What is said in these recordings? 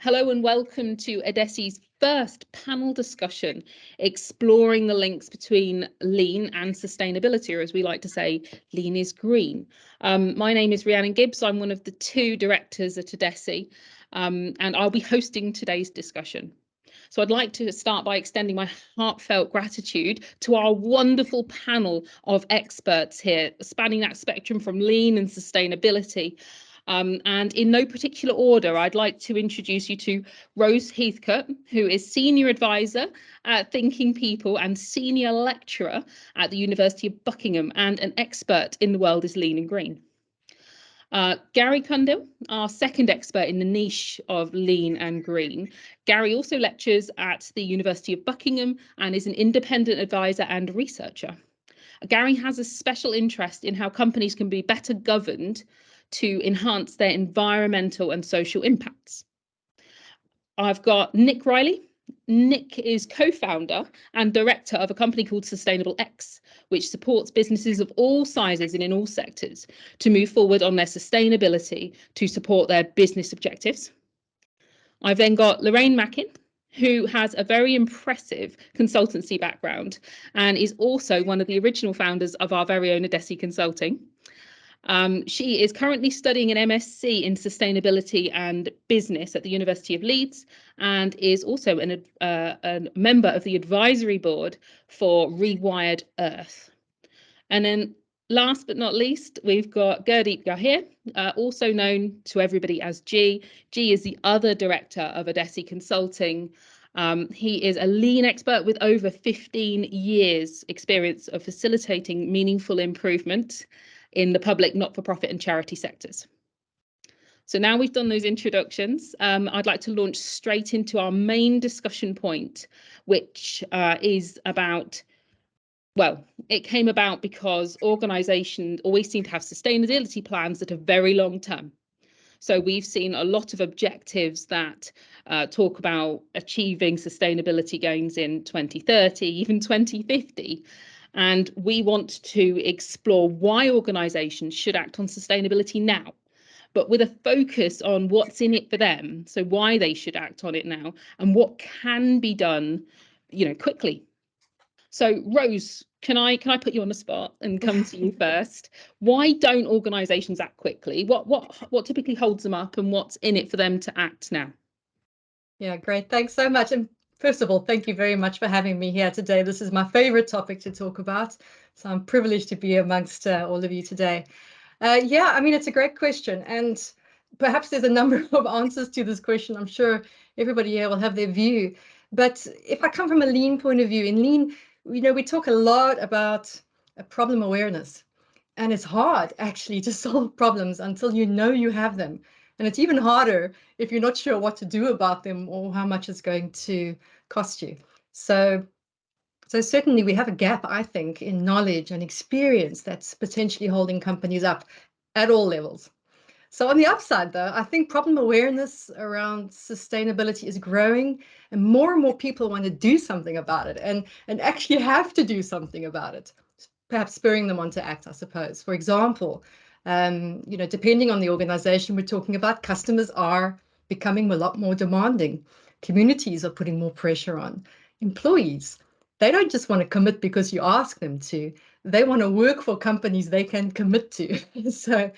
Hello and welcome to Edesi's first panel discussion, exploring the links between lean and sustainability, or as we like to say, lean is green. My name is Rhiannon Gibbs. I'm one of the two directors at Edesi, and I'll be hosting today's discussion. So I'd like to start by extending my heartfelt gratitude to our wonderful panel of experts here, spanning that spectrum from lean and sustainability. And in no particular order, I'd like to introduce you to Rose Heathcote, who is Senior Advisor at Thinking People and Senior Lecturer at the University of Buckingham and an expert in the world is lean and green. Gary Cundill, our second expert in the niche of lean and green. Gary also lectures at the University of Buckingham and is an independent advisor and researcher. Gary has a special interest in how companies can be better governed to enhance their environmental and social impacts. I've got Nick Reilly. Nick is co-founder and director of a company called Sustainable X, which supports businesses of all sizes and in all sectors to move forward on their sustainability to support their business objectives. I've then got Lorraine Mackin, who has a very impressive consultancy background and is also one of the original founders of our very own Edesi Consulting. She is currently studying an MSc in Sustainability and Business at the University of Leeds and is also a member of the advisory board for Rewired Earth. And then last but not least, we've got Gurdeep Gahir, also known to everybody as G. G is the other director of Edesi Consulting. He is a lean expert with over 15 years experience of facilitating meaningful improvement in the public, not-for-profit and charity sectors. So now we've done those introductions, I'd like to launch straight into our main discussion point, which is about, well, it came about because organisations always seem to have sustainability plans that are very long term. So we've seen a lot of objectives that talk about achieving sustainability gains in 2030, even 2050. And we want to explore why organisations should act on sustainability now, but with a focus on what's in it for them. So why they should act on it now and what can be done, quickly. So Rose, can I put you on the spot and come to you first? Why don't organisations act quickly? What typically holds them up and what's in it for them to act now? Yeah, great. Thanks so much. And first of all, thank you very much for having me here today. This is my favorite topic to talk about. So I'm privileged to be amongst all of you today. Yeah, I mean, it's a great question. And perhaps there's a number of answers to this question. I'm sure everybody here will have their view. But if I come from a lean point of view, in lean, we talk a lot about problem awareness. And it's hard actually to solve problems until you know you have them. And it's even harder if you're not sure what to do about them or how much it's going to cost you. So certainly we have a gap, I think, in knowledge and experience that's potentially holding companies up at all levels. So on the upside, though, I think problem awareness around sustainability is growing and more people want to do something about it and actually have to do something about it, perhaps spurring them on to act, I suppose. For example, depending on the organization we're talking about, customers are becoming a lot more demanding. Communities are putting more pressure on. Employees, they don't just want to commit because you ask them to. They want to work for companies they can commit to. So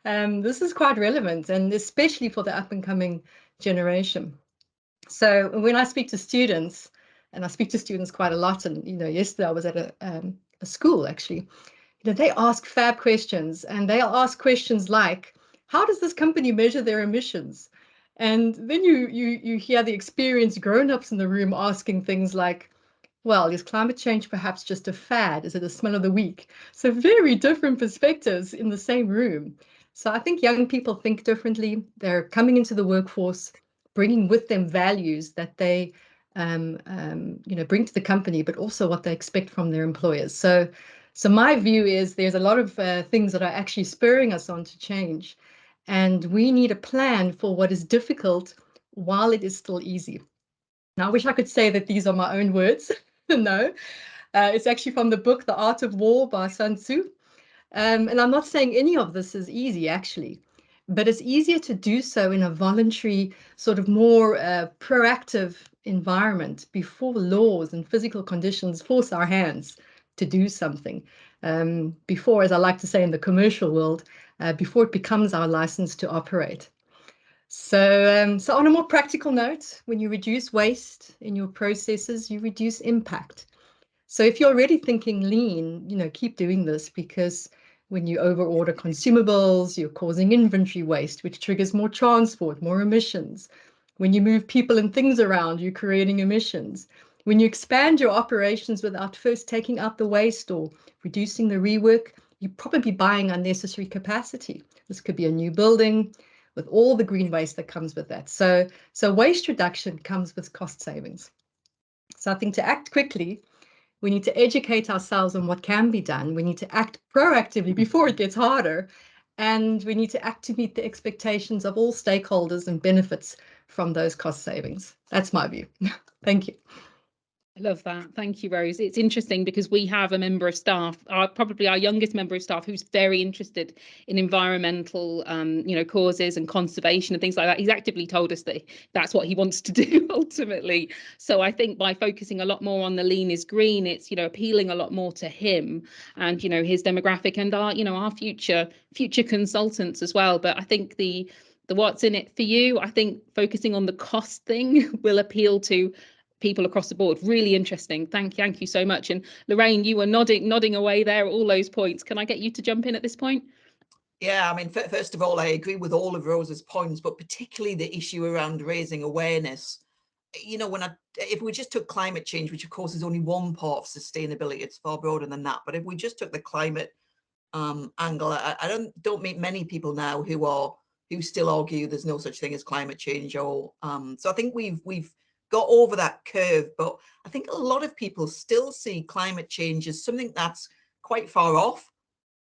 this is quite relevant, and especially for the up-and-coming generation. So when I speak to students, and I speak to students quite a lot, and yesterday I was at a school actually, they ask fab questions, and they'll ask questions like, how does this company measure their emissions? And then you hear the experienced grown-ups in the room asking things like, well, is climate change perhaps just a fad? Is it a smell of the week? So very different perspectives in the same room. So I think young people think differently. They're coming into the workforce, bringing with them values that they bring to the company, but also what they expect from their employers. So my view is there's a lot of things that are actually spurring us on to change. And we need a plan for what is difficult while it is still easy. Now, I wish I could say that these are my own words. No, it's actually from the book, The Art of War by Sun Tzu. And I'm not saying any of this is easy, actually. but it's easier to do so in a voluntary, sort of more proactive environment before laws and physical conditions force our hands to do something. Before, as I like to say in the commercial world, before it becomes our license to operate. So on a more practical note, when you reduce waste in your processes, you reduce impact. So if you're already thinking lean, keep doing this, because when you overorder consumables, you're causing inventory waste, which triggers more transport, more emissions. When you move people and things around, you're creating emissions. When you expand your operations without first taking out the waste or reducing the rework, you're probably buying unnecessary capacity. This could be a new building with all the green waste that comes with that. So waste reduction comes with cost savings. So I think to act quickly, we need to educate ourselves on what can be done. We need to act proactively before it gets harder. And we need to act to meet the expectations of all stakeholders and benefits from those cost savings. That's my view. Thank you. I love that. Thank you, Rose. It's interesting because we have a member of staff, probably our youngest member of staff, who's very interested in environmental, causes and conservation and things like that. He's actively told us that that's what he wants to do ultimately. So I think by focusing a lot more on the lean is green, it's, appealing a lot more to him and, his demographic and our future consultants as well. But I think the what's in it for you, I think focusing on the cost thing will appeal to people across the board. Really interesting. Thank you so much. And Lorraine, you were nodding away there at all those points. Can I get you to jump in at this point? Yeah, I mean, first of all, I agree with all of Rose's points, but particularly the issue around raising awareness. If we just took climate change, which of course is only one part of sustainability, it's far broader than that. But if we just took the climate angle, I don't meet many people now who still argue there's no such thing as climate change. Or so I think we've got over that curve, but I think a lot of people still see climate change as something that's quite far off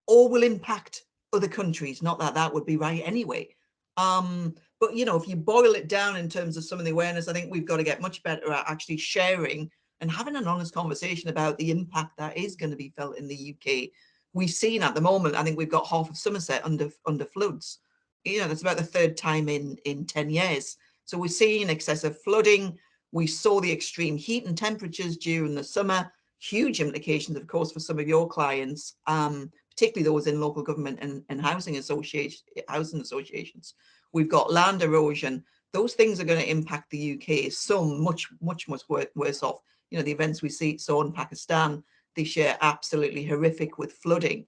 or will impact other countries. Not that that would be right anyway. But if you boil it down in terms of some of the awareness, I think we've got to get much better at actually sharing and having an honest conversation about the impact that is going to be felt in the UK. We've seen at the moment, I think we've got half of Somerset under floods. That's about the third time in 10 years. So we're seeing excessive flooding. We saw the extreme heat and temperatures during the summer, huge implications, of course, for some of your clients, particularly those in local government and housing associations. We've got land erosion. Those things are going to impact the UK. Some much worse off. The events we saw in Pakistan this year, absolutely horrific with flooding.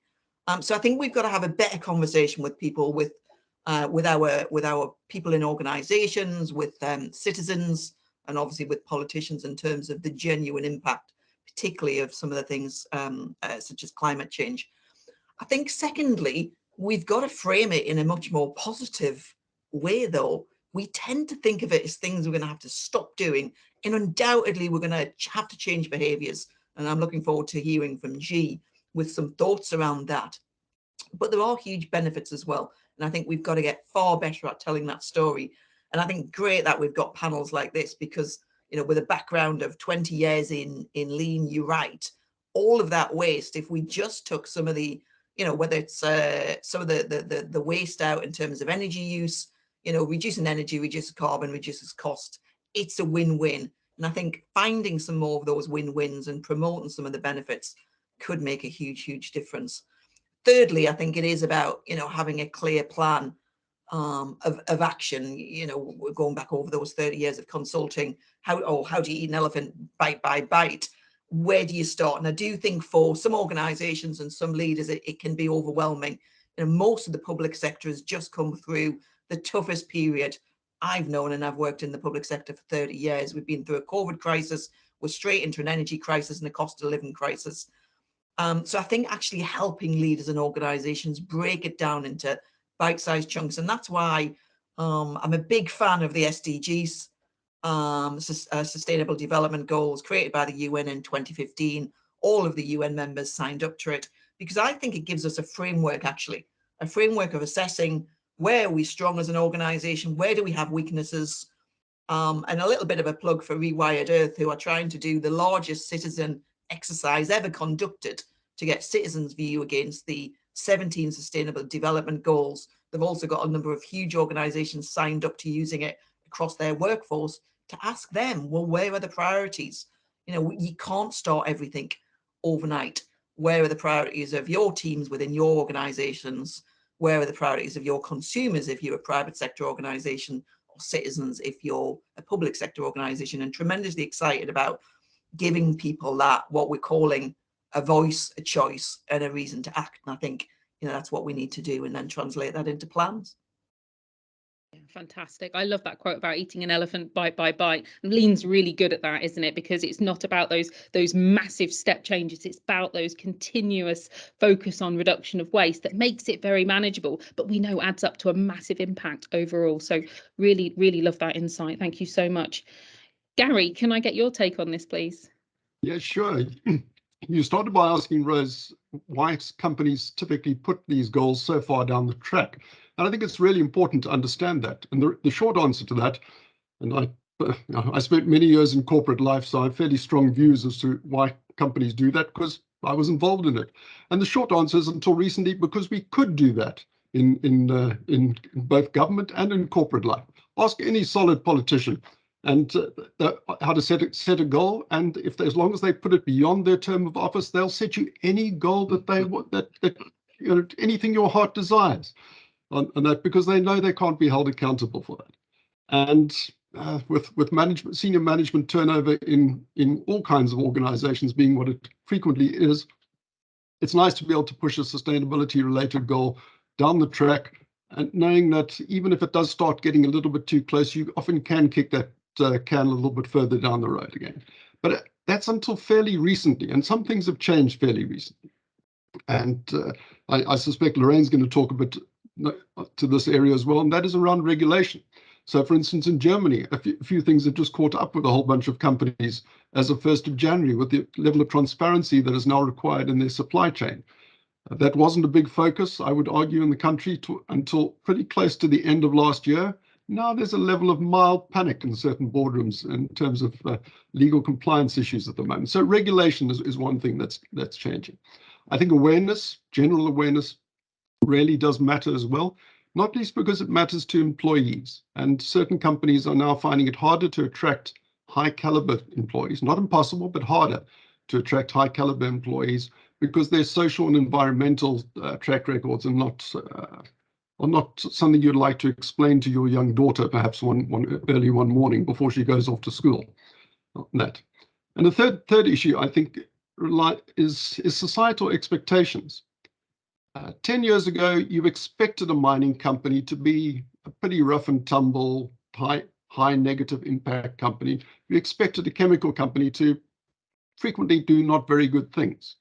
So I think we've got to have a better conversation with people, with our people in organisations, with citizens, and obviously with politicians in terms of the genuine impact, particularly of some of the things such as climate change. I think secondly, we've got to frame it in a much more positive way, though. We tend to think of it as things we're going to have to stop doing, and undoubtedly we're going to have to change behaviours. And I'm looking forward to hearing from G with some thoughts around that. But there are huge benefits as well. And I think we've got to get far better at telling that story. And I think great that we've got panels like this, because, with a background of 20 years in lean, you're right, all of that waste, if we just took some of the, whether it's some of the waste out in terms of energy use, reducing energy, reduces carbon, reduces cost, it's a win-win. And I think finding some more of those win-wins and promoting some of the benefits could make a huge difference. Thirdly, I think it is about, having a clear plan of action. We're going back over those 30 years of consulting. How do you eat an elephant bite by bite? Where do you start? And I do think for some organizations and some leaders, it can be overwhelming. Most of the public sector has just come through the toughest period I've known, and I've worked in the public sector for 30 years. We've been through a COVID crisis. We're straight into an energy crisis and a cost of living crisis. So I think actually helping leaders and organizations break it down into bite-sized chunks. And that's why I'm a big fan of the SDGs, Sustainable Development Goals, created by the UN in 2015. All of the UN members signed up to it, because I think it gives us a framework, actually, a framework of assessing where are we strong as an organization, where do we have weaknesses, and a little bit of a plug for Rewired Earth, who are trying to do the largest citizen exercise ever conducted to get citizens' view against the 17 Sustainable Development Goals they've also got a number of huge organizations signed up to using it across their workforce, to ask them, well, where are the priorities? You know, you can't start everything overnight. Where are the priorities of your teams within your organizations? Where are the priorities of your consumers if you're a private sector organization, or citizens if you're a public sector organization? And tremendously excited about giving people that, what we're calling a voice, a choice, and a reason to act. And I think, you know, that's what we need to do, and then translate that into plans. Yeah, fantastic. I love that quote about eating an elephant bite by bite. And Lean's really good at that, isn't it? Because it's not about those massive step changes. It's about those continuous focus on reduction of waste that makes it very manageable, but we know adds up to a massive impact overall. So really, really love that insight. Thank you so much. Gary, can I get your take on this, please? Yeah, sure. You started by asking, Rose, why companies typically put these goals so far down the track. And I think it's really important to understand that. And the short answer to that, and I spent many years in corporate life, so I have fairly strong views as to why companies do that, because I was involved in it. And the short answer is, until recently, because we could do that in both government and in corporate life. Ask any solid politician and how to set a goal, and if as long as they put it beyond their term of office, they'll set you any goal that they want, that you know, anything your heart desires on that, because they know they can't be held accountable for that. And with management, senior management turnover in all kinds of organizations being what it frequently is, it's nice to be able to push a sustainability related goal down the track, and knowing that even if it does start getting a little bit too close, you often can kick that can a little bit further down the road again. But that's until fairly recently, and some things have changed fairly recently. And I suspect Lorraine's going to talk a bit to this area as well, and that is around regulation. So, for instance, in Germany, a few things have just caught up with a whole bunch of companies as of 1st of January with the level of transparency that is now required in their supply chain. That wasn't a big focus, I would argue, in the country until pretty close to the end of last year. Now there's a level of mild panic in certain boardrooms in terms of legal compliance issues at the moment. So regulation is one thing that's changing. I think awareness, general awareness, really does matter as well, not least because it matters to employees. And certain companies are now finding it harder to attract high caliber employees, not impossible, but harder to attract high caliber employees, because their social and environmental track records are not something you'd like to explain to your young daughter, perhaps one morning before she goes off to school. That. And the third issue, I think, is societal expectations. 10 years ago, you expected a mining company to be a pretty rough and tumble, high negative impact company. You expected a chemical company to frequently do not very good things.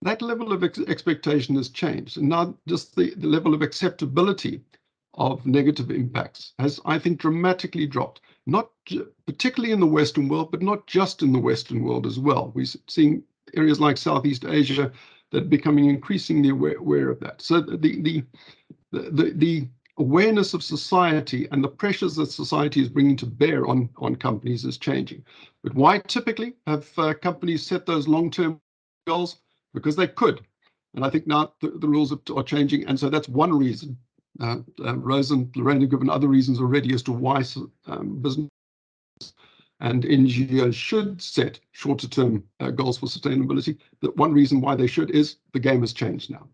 That level of expectation has changed, and now just the level of acceptability of negative impacts has, I think, dramatically dropped, not particularly in the Western world, but not just in the Western world as well. We're seeing areas like Southeast Asia that are becoming increasingly aware of that. So the awareness of society and the pressures that society is bringing to bear on companies is changing. But why typically have companies set those long-term goals? Because they could. And I think now the rules are changing. And so that's one reason. Rose and Lorraine have given other reasons already as to why business and NGOs should set shorter term goals for sustainability. That one reason why they should is the game has changed now.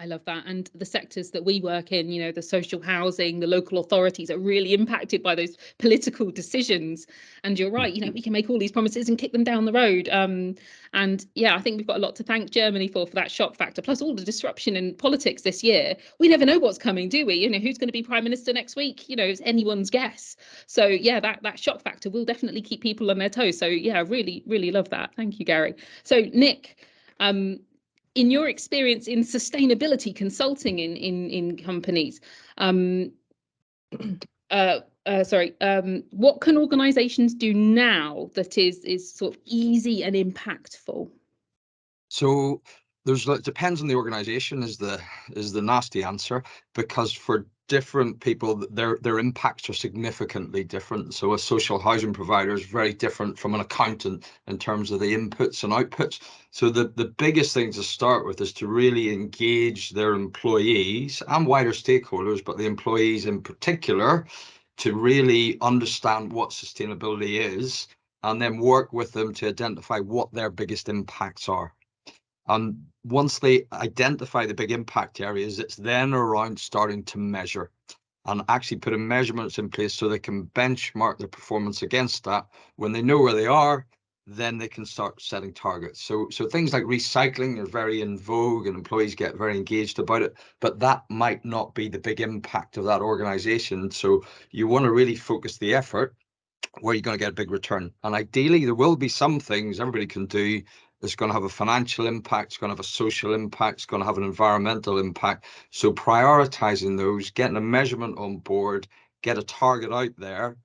I love that. And the sectors that we work in, you know, the social housing, the local authorities are really impacted by those political decisions. And you're right, you know, we can make all these promises and kick them down the road. And yeah, I think we've got a lot to thank Germany for that shock factor, plus all the disruption in politics this year. We never know what's coming, do we? You know, who's going to be Prime Minister next week? You know, it's anyone's guess. So yeah, that shock factor will definitely keep people on their toes. So yeah, really, really love that. Thank you, Gary. So Nick, in your experience in sustainability consulting in companies, what can organizations do now that is sort of easy and impactful? So it depends on the organization is the nasty answer, because for different people, their impacts are significantly different. So a social housing provider is very different from an accountant in terms of the inputs and outputs. So the biggest thing to start with is to really engage their employees and wider stakeholders, but the employees in particular, to really understand what sustainability is, and then work with them to identify what their biggest impacts are. And once they identify the big impact areas, it's then around starting to measure and actually putting measurements in place so they can benchmark their performance against that. When they know where they are, then they can start setting targets. So things like recycling are very in vogue and employees get very engaged about it, but that might not be the big impact of that organization. So you want to really focus the effort where you're going to get a big return. And ideally, there will be some things everybody can do that's going to have a financial impact, it's going to have a social impact, it's going to have an environmental impact. So prioritizing those, getting a measurement on board, get a target out there,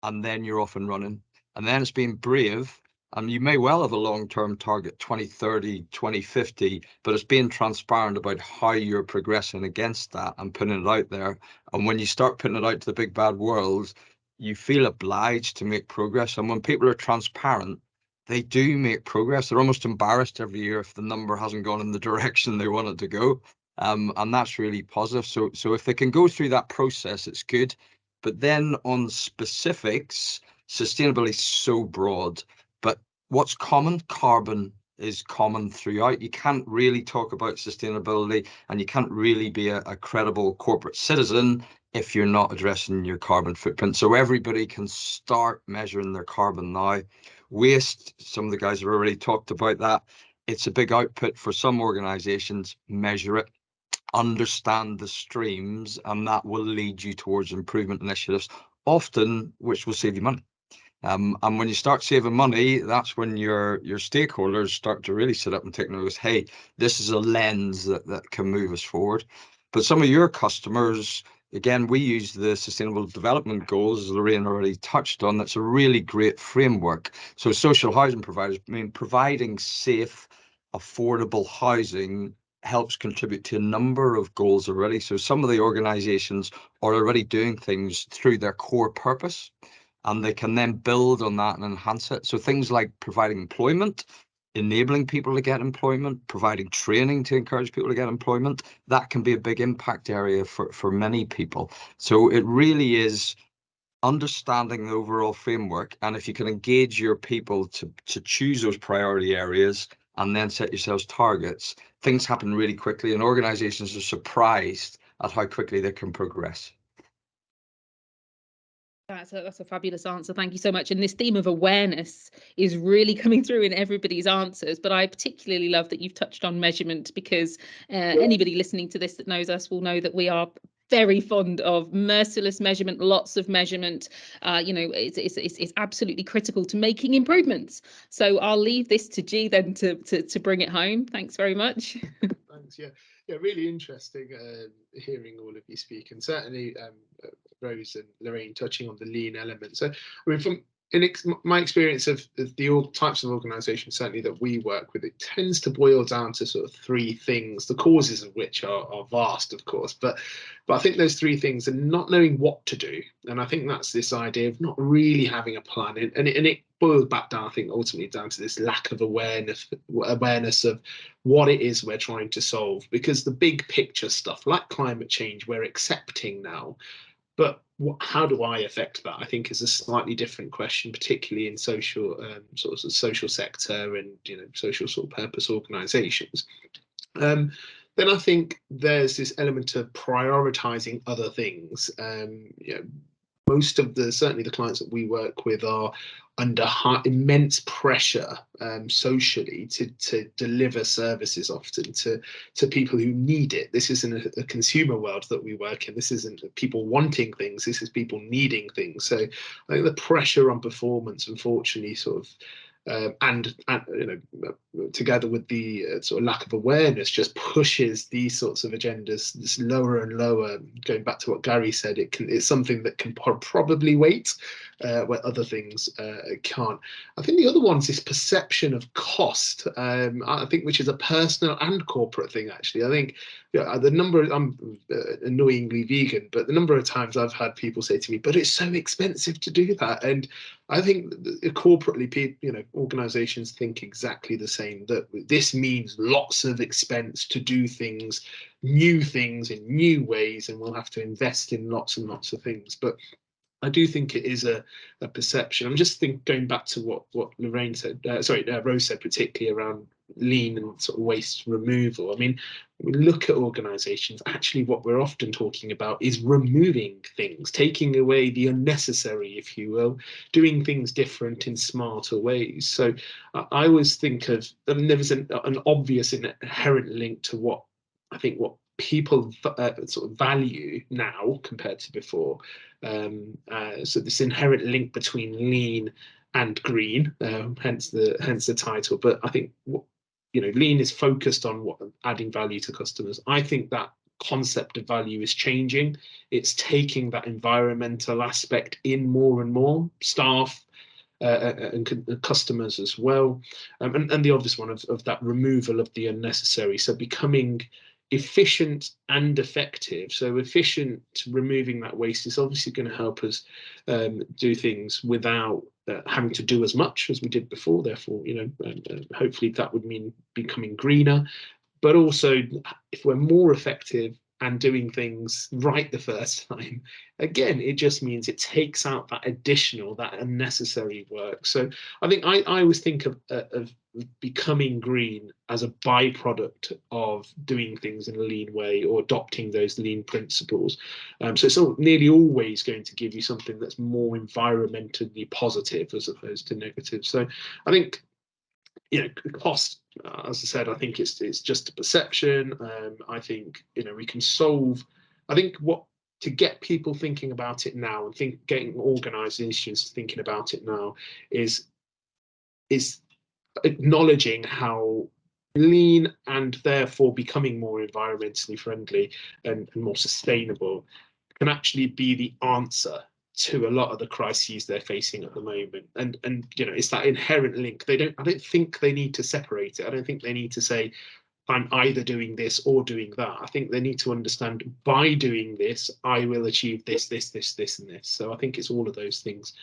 and then you're off and running. And then it's being brave. And you may well have a long-term target, 2030, 2050, but it's being transparent about how you're progressing against that and putting it out there. And when you start putting it out to the big bad world, you feel obliged to make progress. And when people are transparent, they do make progress. They're almost embarrassed every year if the number hasn't gone in the direction they want it to go. And that's really positive. So if they can go through that process, it's good. But then on specifics, sustainability is so broad. But what's common? Carbon is common throughout. You can't really talk about sustainability and you can't really be a credible corporate citizen if you're not addressing your carbon footprint. So everybody can start measuring their carbon now. Waste, some of the guys have already talked about that. It's a big output for some organizations. Measure it, understand the streams, and that will lead you towards improvement initiatives, often which will save you money. And when you start saving money, that's when your stakeholders start to really sit up and take notice. Hey, this is a lens that can move us forward. But some of your customers, again, we use the Sustainable Development Goals, as Lorraine already touched on. That's a really great framework. So social housing providers, I mean, providing safe, affordable housing helps contribute to a number of goals already. So some of the organizations are already doing things through their core purpose, and they can then build on that and enhance it. So things like providing employment, enabling people to get employment, providing training to encourage people to get employment, that can be a big impact area for many people. So it really is understanding the overall framework. And if you can engage your people to choose those priority areas and then set yourselves targets, things happen really quickly and organizations are surprised at how quickly they can progress. That's a fabulous answer. Thank you so much. And this theme of awareness is really coming through in everybody's answers. But I particularly love that you've touched on measurement, because anybody listening to this that knows us will know that we are very fond of merciless measurement, lots of measurement. It's absolutely critical to making improvements. So I'll leave this to G then to bring it home. Thanks very much. Thanks. Yeah, really interesting hearing all of you speak, and certainly Rose and Lorraine touching on the lean element. So, I mean, from my experience of the types of organisations certainly that we work with, it tends to boil down to sort of three things, the causes of which are vast, of course, but I think those three things are not knowing what to do, and I think that's this idea of not really having a plan, and it boils back down, I think, ultimately down to this lack of awareness of what it is we're trying to solve, because the big picture stuff like climate change we're accepting now, but how do I affect that, I think, is a slightly different question, particularly in social sort of social sector and social sort of purpose organisations. Then I think there's this element of prioritising other things. Most of certainly the clients that we work with are under immense pressure socially to deliver services often to people who need it. This isn't a consumer world that we work in. This isn't people wanting things. This is people needing things. So I think the pressure on performance, unfortunately, sort of and you know, together with the sort of lack of awareness, just pushes these sorts of agendas this lower and lower. Going back to what Gary said, it's something that can probably wait where other things can't. I think the other one's this perception of cost, I think, which is a personal and corporate thing, actually. I think, yeah, the number, I'm annoyingly vegan, but the number of times I've had people say to me, but it's so expensive to do that. And I think corporately, you know, organizations think exactly the same, that this means lots of expense to do things, new things in new ways, and we'll have to invest in lots and lots of things. But I do think it is a perception. I'm just going back to what Lorraine said, Rose said, particularly around lean and sort of waste removal. I mean, when we look at organizations, actually what we're often talking about is removing things, taking away the unnecessary, if you will, doing things different in smarter ways. So I always think of, I mean, there was an obvious inherent link to what I think what people sort of value now compared to before. So this inherent link between lean and green, hence the title. But I think, you know, lean is focused on adding value to customers. I think that concept of value is changing. It's taking that environmental aspect in more and more, staff and customers as well, and the obvious one of that removal of the unnecessary. So becoming efficient and effective. So efficient, removing that waste, is obviously going to help us do things without having to do as much as we did before. Therefore, you know, hopefully that would mean becoming greener. But also, if we're more effective and doing things right the first time, again, it just means it takes out that additional, that unnecessary work. So I think I always think of becoming green as a byproduct of doing things in a lean way or adopting those lean principles. So it's nearly always going to give you something that's more environmentally positive as opposed to negative. So I think, you know, cost, as I said, I think it's just a perception. I think, you know, we can solve, I think to get people thinking about it now and getting organizations thinking about it now is acknowledging how lean and therefore becoming more environmentally friendly and more sustainable can actually be the answer to a lot of the crises they're facing at the moment. And you know, it's that inherent link. I don't think they need to separate it. I don't think they need to say, I'm either doing this or doing that. I think they need to understand, by doing this, I will achieve this, this, this, this, and this. So I think it's all of those things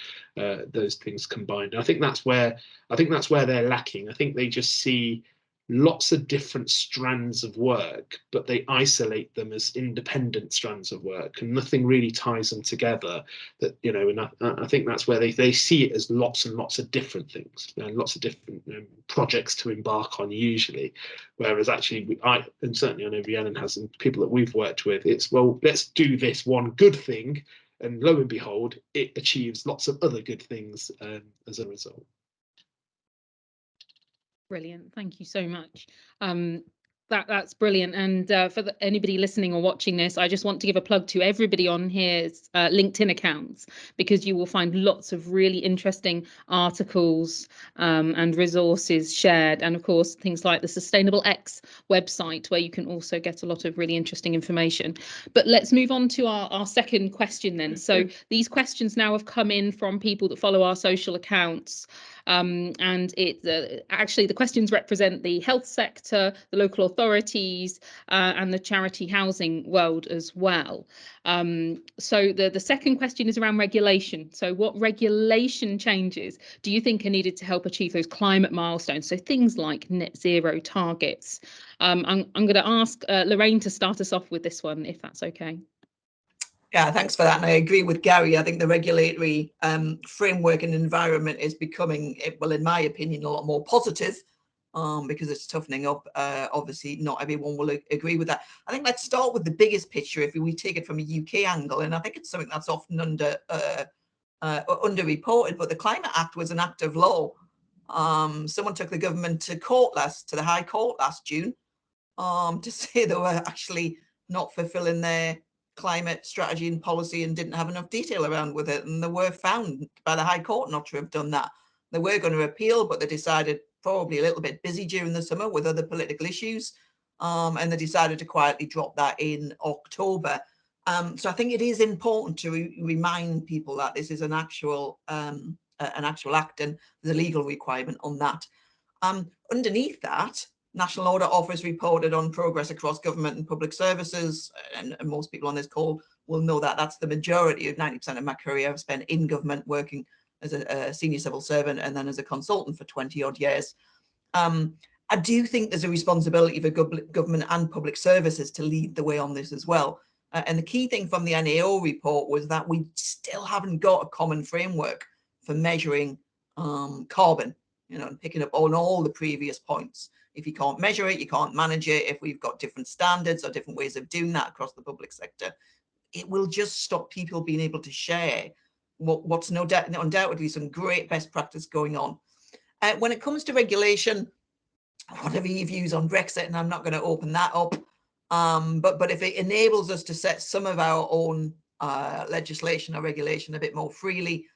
combined. And I think that's where they're lacking. I think they just see lots of different strands of work, but they isolate them as independent strands of work, and nothing really ties them together. That, you know, and I think that's where they see it as lots and lots of different things and lots of different projects to embark on usually. Whereas actually, and certainly I know Rhiannon has, and people that we've worked with, it's, well, let's do this one good thing, and lo and behold, it achieves lots of other good things as a result. Brilliant. Thank you so much. That's brilliant. And for anybody listening or watching this, I just want to give a plug to everybody on here's LinkedIn accounts, because you will find lots of really interesting articles and resources shared. And of course, things like the Sustainable X website, where you can also get a lot of really interesting information. But let's move on to our second question then. So these questions now have come in from people that follow our social accounts. And actually the questions represent the health sector, the local authorities, and the charity housing world as well. So the second question is around regulation. So what regulation changes do you think are needed to help achieve those climate milestones? So things like net zero targets. I'm going to ask Lorraine to start us off with this one, if that's okay. Yeah, thanks for that. And I agree with Gary. I think the regulatory framework and environment is becoming, well, in my opinion, a lot more positive because it's toughening up. Obviously, not everyone will agree with that. I think let's start with the biggest picture if we take it from a UK angle. And I think it's something that's often underreported, but the Climate Act was an act of law. Someone took the government to the High Court last June to say they were actually not fulfilling their climate strategy and policy and didn't have enough detail around with it, and they were found by the High Court not to have done that. They were going to appeal, but they decided, probably a little bit busy during the summer with other political issues, and they decided to quietly drop that in October. So I think it is important to remind people that this is an actual act, and there's a legal requirement on that. Underneath that, National Audit Office reported on progress across government and public services, and most people on this call will know that that's the majority of 90% of my career I've spent in government, working as a senior civil servant and then as a consultant for 20 odd years. I do think there's a responsibility for government and public services to lead the way on this as well. And the key thing from the NAO report was that we still haven't got a common framework for measuring carbon, and picking up on all the previous points. If you can't measure it, you can't manage it. If we've got different standards or different ways of doing that across the public sector, it will just stop people being able to share what's undoubtedly some great best practice going on. When it comes to regulation, whatever your views on Brexit, and I'm not going to open that up, but if it enables us to set some of our own legislation or regulation a bit more freely,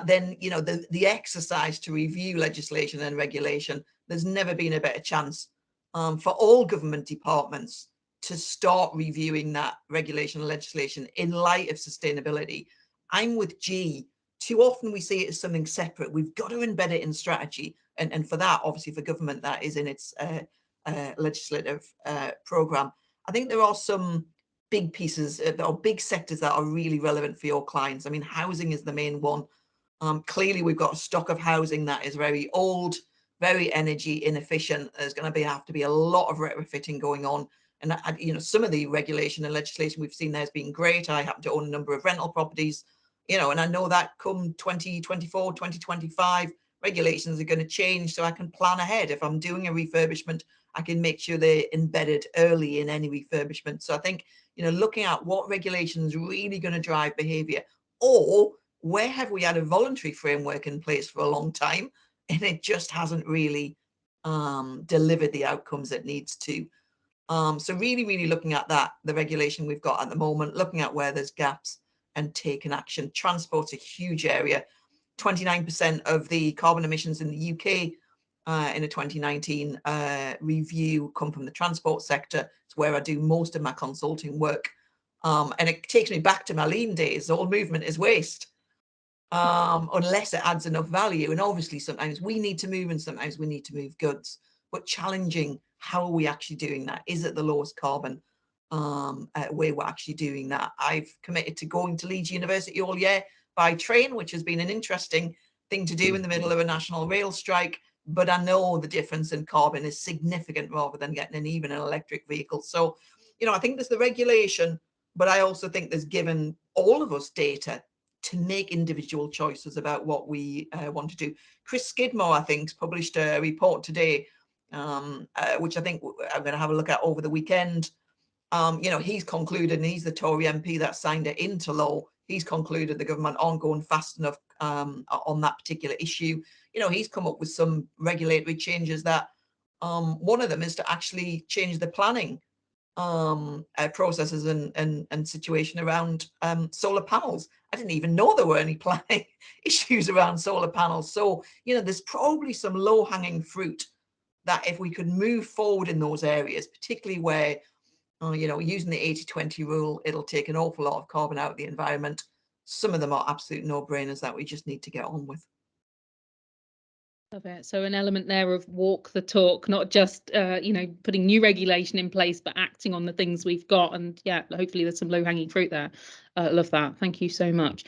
then the exercise to review legislation and regulation, there's never been a better chance for all government departments to start reviewing that regulation and legislation in light of sustainability. I'm with G. Too often we see it as something separate. We've got to embed it in strategy, and for that, obviously for government, that is in its legislative programme. I think there are some big pieces or big sectors that are really relevant for your clients. I mean, housing is the main one. Clearly, we've got a stock of housing that is very old, very energy inefficient. There's going to have to be a lot of retrofitting going on. And some of the regulation and legislation we've seen there has been great. I happen to own a number of rental properties, and I know that come 2024, 2025, regulations are going to change, so I can plan ahead. If I'm doing a refurbishment, I can make sure they're embedded early in any refurbishment. So I think, looking at what regulation is really going to drive behaviour, or where have we had a voluntary framework in place for a long time and it just hasn't really delivered the outcomes it needs to. So really looking at that, the regulation we've got at the moment, looking at where there's gaps and taking action. Transport's a huge area. 29% of the carbon emissions in the UK in a 2019 review come from the transport sector. It's where I do most of my consulting work. And it takes me back to my lean days. All movement is waste, unless it adds enough value. And obviously sometimes we need to move and sometimes we need to move goods. But challenging, how are we actually doing that? Is it the lowest carbon way we're actually doing that? I've committed to going to Leeds University all year by train, which has been an interesting thing to do in the middle of a national rail strike. But I know the difference in carbon is significant rather than getting even an electric vehicle. So, I think there's the regulation, but I also think there's given all of us data to make individual choices about what we want to do. Chris Skidmore, I think, has published a report today, which I think I'm going to have a look at over the weekend. He's concluded, and he's the Tory MP that signed it into law. He's concluded the government aren't going fast enough on that particular issue. He's come up with some regulatory changes that one of them is to actually change the planning processes and situation around solar panels. I didn't even know there were any planning issues around solar panels. So, there's probably some low-hanging fruit that if we could move forward in those areas, particularly where, using the 80-20 rule, it'll take an awful lot of carbon out of the environment. Some of them are absolute no-brainers that we just need to get on with. Love it. So an element there of walk the talk, not just putting new regulation in place, but acting on the things we've got. And yeah, hopefully there's some low-hanging fruit there. Love that. Thank you so much.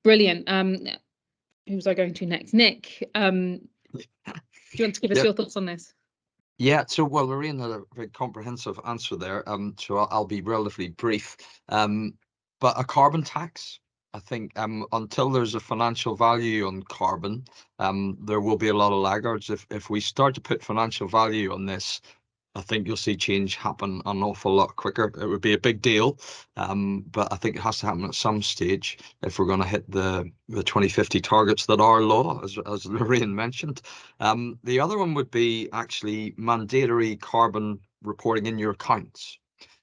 Brilliant. Who was I going to next? Nick, do you want to give us your thoughts on this? Yeah, so well, Lorraine had a very comprehensive answer there. So I'll be relatively brief. But a carbon tax, I think, until there's a financial value on carbon, there will be a lot of laggards. If we start to put financial value on this, I think you'll see change happen an awful lot quicker. It would be a big deal, but I think it has to happen at some stage if we're going to hit the 2050 targets that are law, as Lorraine mentioned. The other one would be actually mandatory carbon reporting in your accounts.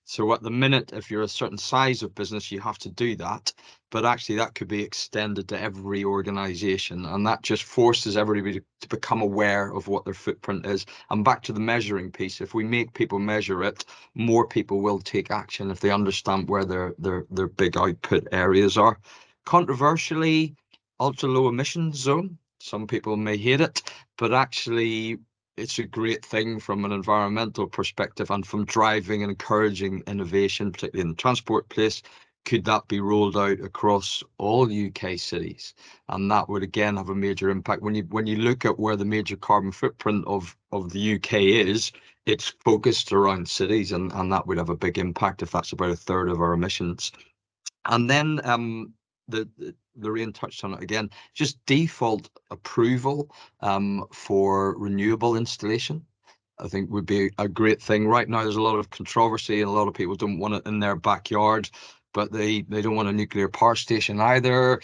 So at the minute, if you're a certain size of business, you have to do that. But actually, that could be extended to every organization. And that just forces everybody to become aware of what their footprint is. And back to the measuring piece, if we make people measure it, more people will take action if they understand where their big output areas are. Controversially, ultra low emissions zone. Some people may hate it, but actually, it's a great thing from an environmental perspective and from driving and encouraging innovation, particularly in the transport place. Could that be rolled out across all UK cities? And that would again have a major impact. When you look at where the major carbon footprint of the UK is, it's focused around cities, and that would have a big impact if that's about a third of our emissions. And then Lorraine touched on it again, just default approval for renewable installation, I think would be a great thing. Right now, there's a lot of controversy and a lot of people don't want it in their backyard, but they don't want a nuclear power station either.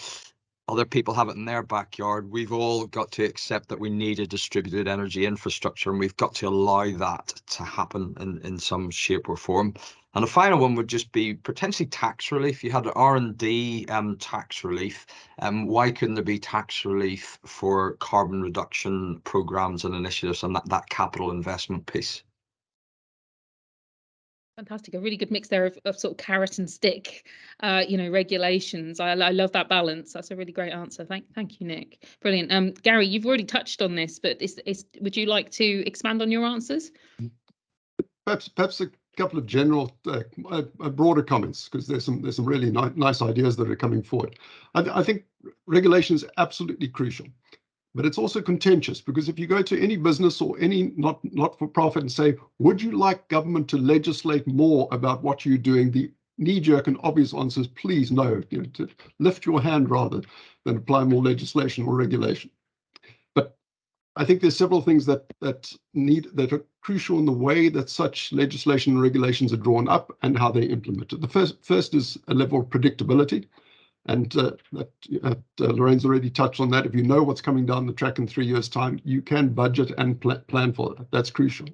Other people have it in their backyard. We've all got to accept that we need a distributed energy infrastructure, and we've got to allow that to happen in some shape or form. And the final one would just be potentially tax relief. You had R&D tax relief. Why couldn't there be tax relief for carbon reduction programs and initiatives and that capital investment piece? Fantastic, a really good mix there of sort of carrot and stick, regulations. I love that balance. That's a really great answer. Thank you, Nick. Brilliant. Gary, you've already touched on this, but would you like to expand on your answers? Perhaps a couple of general, broader comments, because there's some really nice ideas that are coming forward. I think regulation is absolutely crucial, but it's also contentious, because if you go to any business or any not-for-profit and say, would you like government to legislate more about what you're doing, the knee-jerk and obvious answer is, please no, to lift your hand rather than apply more legislation or regulation. But I think there's several things that are crucial in the way that such legislation and regulations are drawn up and how they're implemented. The first is a level of predictability, and Lorraine's already touched on that. If you know what's coming down the track in 3 years' time, you can budget and plan for that. That's crucial.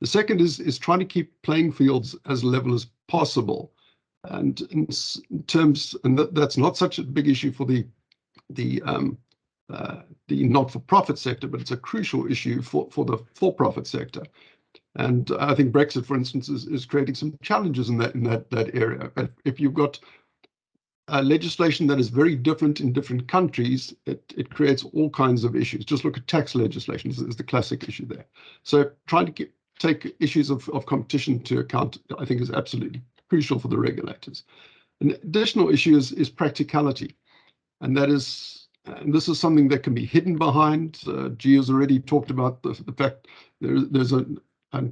The second is trying to keep playing fields as level as possible, and in terms, and that's not such a big issue for the not-for-profit sector, but it's a crucial issue for the for-profit sector. And I think Brexit, for instance, is creating some challenges in that area. If you've got legislation that is very different in different countries, it creates all kinds of issues. Just look at tax legislation is the classic issue there. So trying to take issues of competition to account, I think, is absolutely crucial for the regulators. An additional issue is practicality, and that is, and this is something that can be hidden behind. Gio's already talked about the fact there's a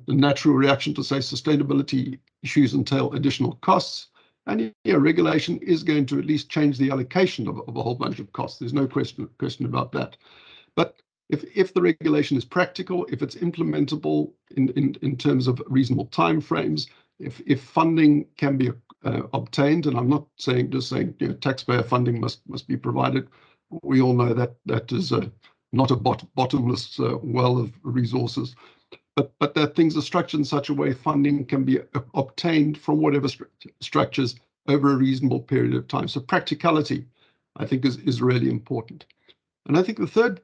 natural reaction to say sustainability issues entail additional costs. And yeah, regulation is going to at least change the allocation of a whole bunch of costs. There's no question about that. But if the regulation is practical, if it's implementable in terms of reasonable timeframes, if funding can be obtained, and I'm not just saying taxpayer funding must be provided. We all know that is not a bottomless well of resources, but that things are structured in such a way funding can be obtained from whatever structures over a reasonable period of time. So practicality, I think, is really important. And I think the third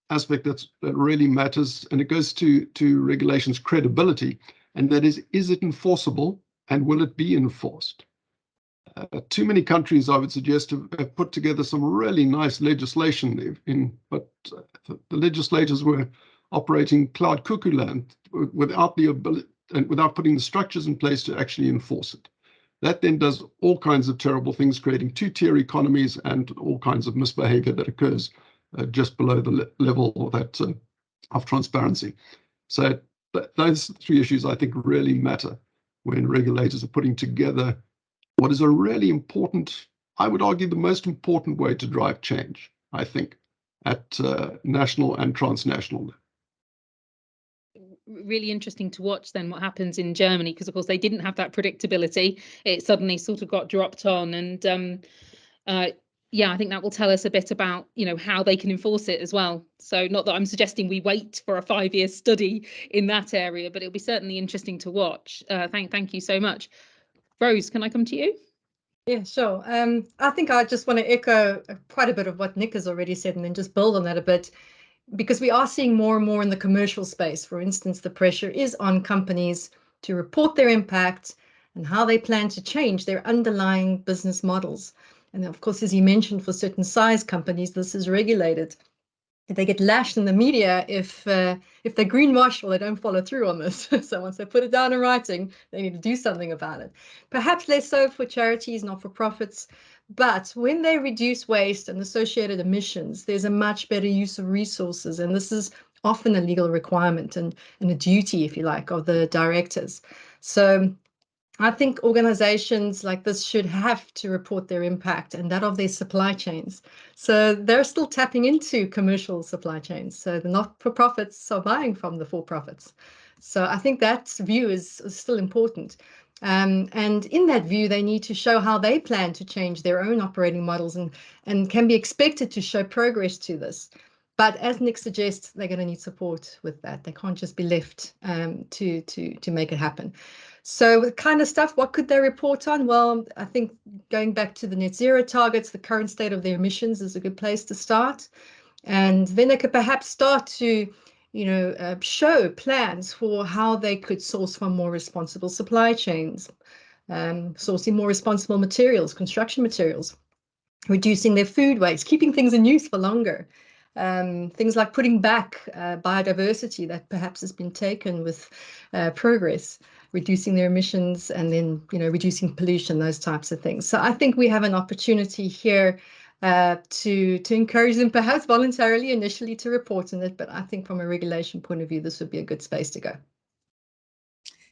aspect that really matters, and it goes to regulations credibility, and that is it enforceable and will it be enforced? Too many countries, I would suggest, have put together some really nice legislation, but the legislators were operating cloud cuckoo land without the ability and without putting the structures in place to actually enforce it. That then does all kinds of terrible things, creating two-tier economies and all kinds of misbehavior that occurs just below the level of transparency. So those three issues, I think, really matter when regulators are putting together what is a really important, I would argue, the most important way to drive change, I think, at national and transnational level. Really interesting to watch then what happens in Germany, because of course they didn't have that predictability. It suddenly sort of got dropped on, and yeah, I think that will tell us a bit about, how they can enforce it as well. So not that I'm suggesting we wait for a 5-year study in that area, but it'll be certainly interesting to watch. Thank you so much. Rose, can I come to you? Yeah, sure. I think I just want to echo quite a bit of what Nick has already said and then just build on that a bit, because we are seeing more and more in the commercial space. For instance, the pressure is on companies to report their impact and how they plan to change their underlying business models. And of course, as you mentioned, for certain size companies, this is regulated. They get lashed in the media if they greenwash or they don't follow through on this. So once they put it down in writing, they need to do something about it. Perhaps less so for charities, not for profits. But when they reduce waste and associated emissions, there's a much better use of resources. And this is often a legal requirement and a duty, if you like, of the directors. So I think organizations like this should have to report their impact and that of their supply chains. So they're still tapping into commercial supply chains. So the not-for-profits are buying from the for-profits. So I think that view is still important. And in that view, they need to show how they plan to change their own operating models and can be expected to show progress to this. But as Nick suggests, they're going to need support with that. They can't just be left to make it happen. So the kind of stuff, what could they report on? Well, I think going back to the net zero targets, the current state of their emissions is a good place to start. And then they could perhaps start to, show plans for how they could source from more responsible supply chains, sourcing more responsible materials, construction materials, reducing their food waste, keeping things in use for longer. Things like putting back biodiversity that perhaps has been taken with progress, reducing their emissions, and then reducing pollution, those types of things. So I think we have an opportunity here to encourage them, perhaps voluntarily initially, to report on it. But I think from a regulation point of view, this would be a good space to go.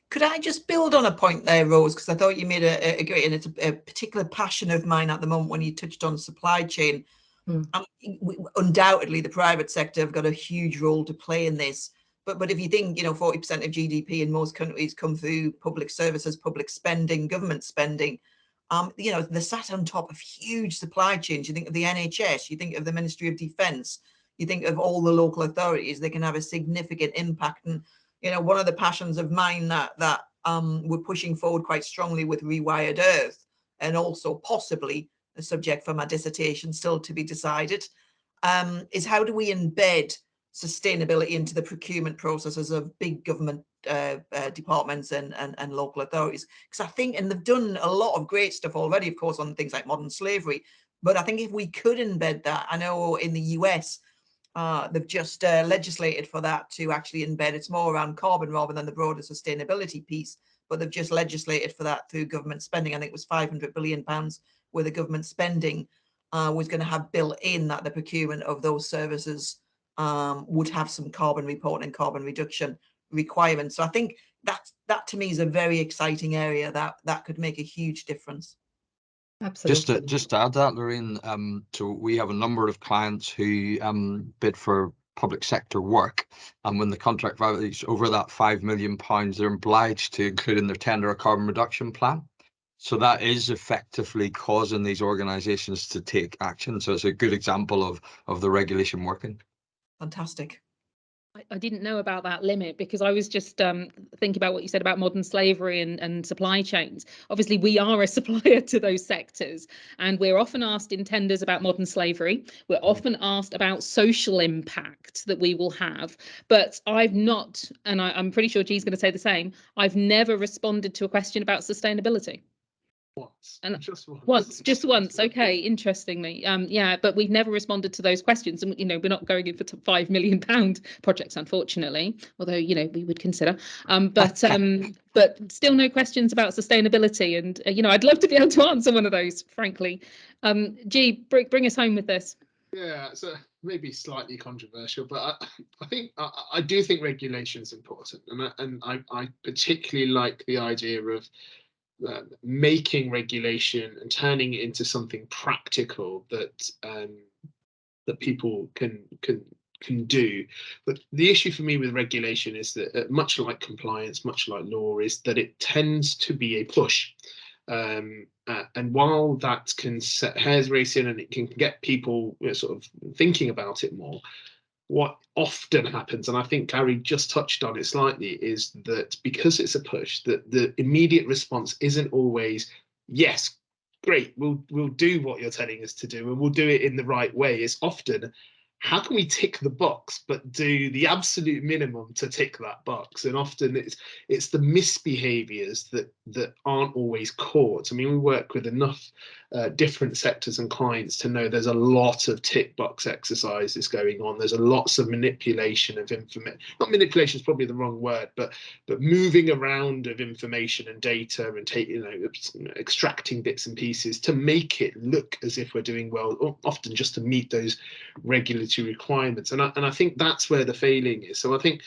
Could I just build on a point there, Rose? Because I thought you made a great, and it's a particular passion of mine at the moment when you touched on supply chain. Undoubtedly, the private sector have got a huge role to play in this. But if you think, 40% of GDP in most countries come through public services, public spending, government spending, they're sat on top of huge supply chains. You think of the NHS, you think of the Ministry of Defence, you think of all the local authorities, they can have a significant impact. And, one of the passions of mine that we're pushing forward quite strongly with Rewired Earth, and also possibly a subject for my dissertation still to be decided, is how do we embed sustainability into the procurement processes of big government departments and local authorities? Because I think, and they've done a lot of great stuff already, of course, on things like modern slavery, but I think if we could embed that, I know in the US, they've just legislated for that to actually embed. It's more around carbon rather than the broader sustainability piece, but they've just legislated for that through government spending. I think it was £500 billion where the government spending was going to have built in that the procurement of those services would have some carbon reporting, carbon reduction requirements. So I think that to me is a very exciting area that could make a huge difference. Absolutely. Just to add that, Lorraine, so we have a number of clients who bid for public sector work, and when the contract value is over that £5 million, they're obliged to include in their tender a carbon reduction plan. So that is effectively causing these organisations to take action. So it's a good example of the regulation working. Fantastic. I didn't know about that limit, because I was just thinking about what you said about modern slavery and supply chains. Obviously, we are a supplier to those sectors, and we're often asked in tenders about modern slavery. We're often asked about social impact that we will have. But I've not, and I'm pretty sure G's going to say the same, I've never responded to a question about sustainability. Just once. Okay, interestingly, yeah, but we've never responded to those questions, and we're not going in for £5 million projects, unfortunately, although we would consider. But still no questions about sustainability, and I'd love to be able to answer one of those, frankly. G, bring us home with this. Yeah, so maybe slightly controversial, but I do think regulation is important, and I particularly like the idea of making regulation and turning it into something practical that people can do. But the issue for me with regulation is that much like compliance, much like law, is that it tends to be a push. And And while that can set hairs racing and it can get people sort of thinking about it more, what often happens, and I think Gary just touched on it slightly, is that because it's a push, that the immediate response isn't always, yes, great, we'll do what you're telling us to do and we'll do it in the right way. It's often, how can we tick the box but do the absolute minimum to tick that box? And often it's the misbehaviours that aren't always caught. I mean, we work with enough different sectors and clients to know there's a lot of tick box exercises going on. There's lots of manipulation of information. Not manipulation is probably the wrong word, but moving around of information and data and extracting bits and pieces to make it look as if we're doing well, often just to meet those regulatory requirements. And I think that's where the failing is. So I think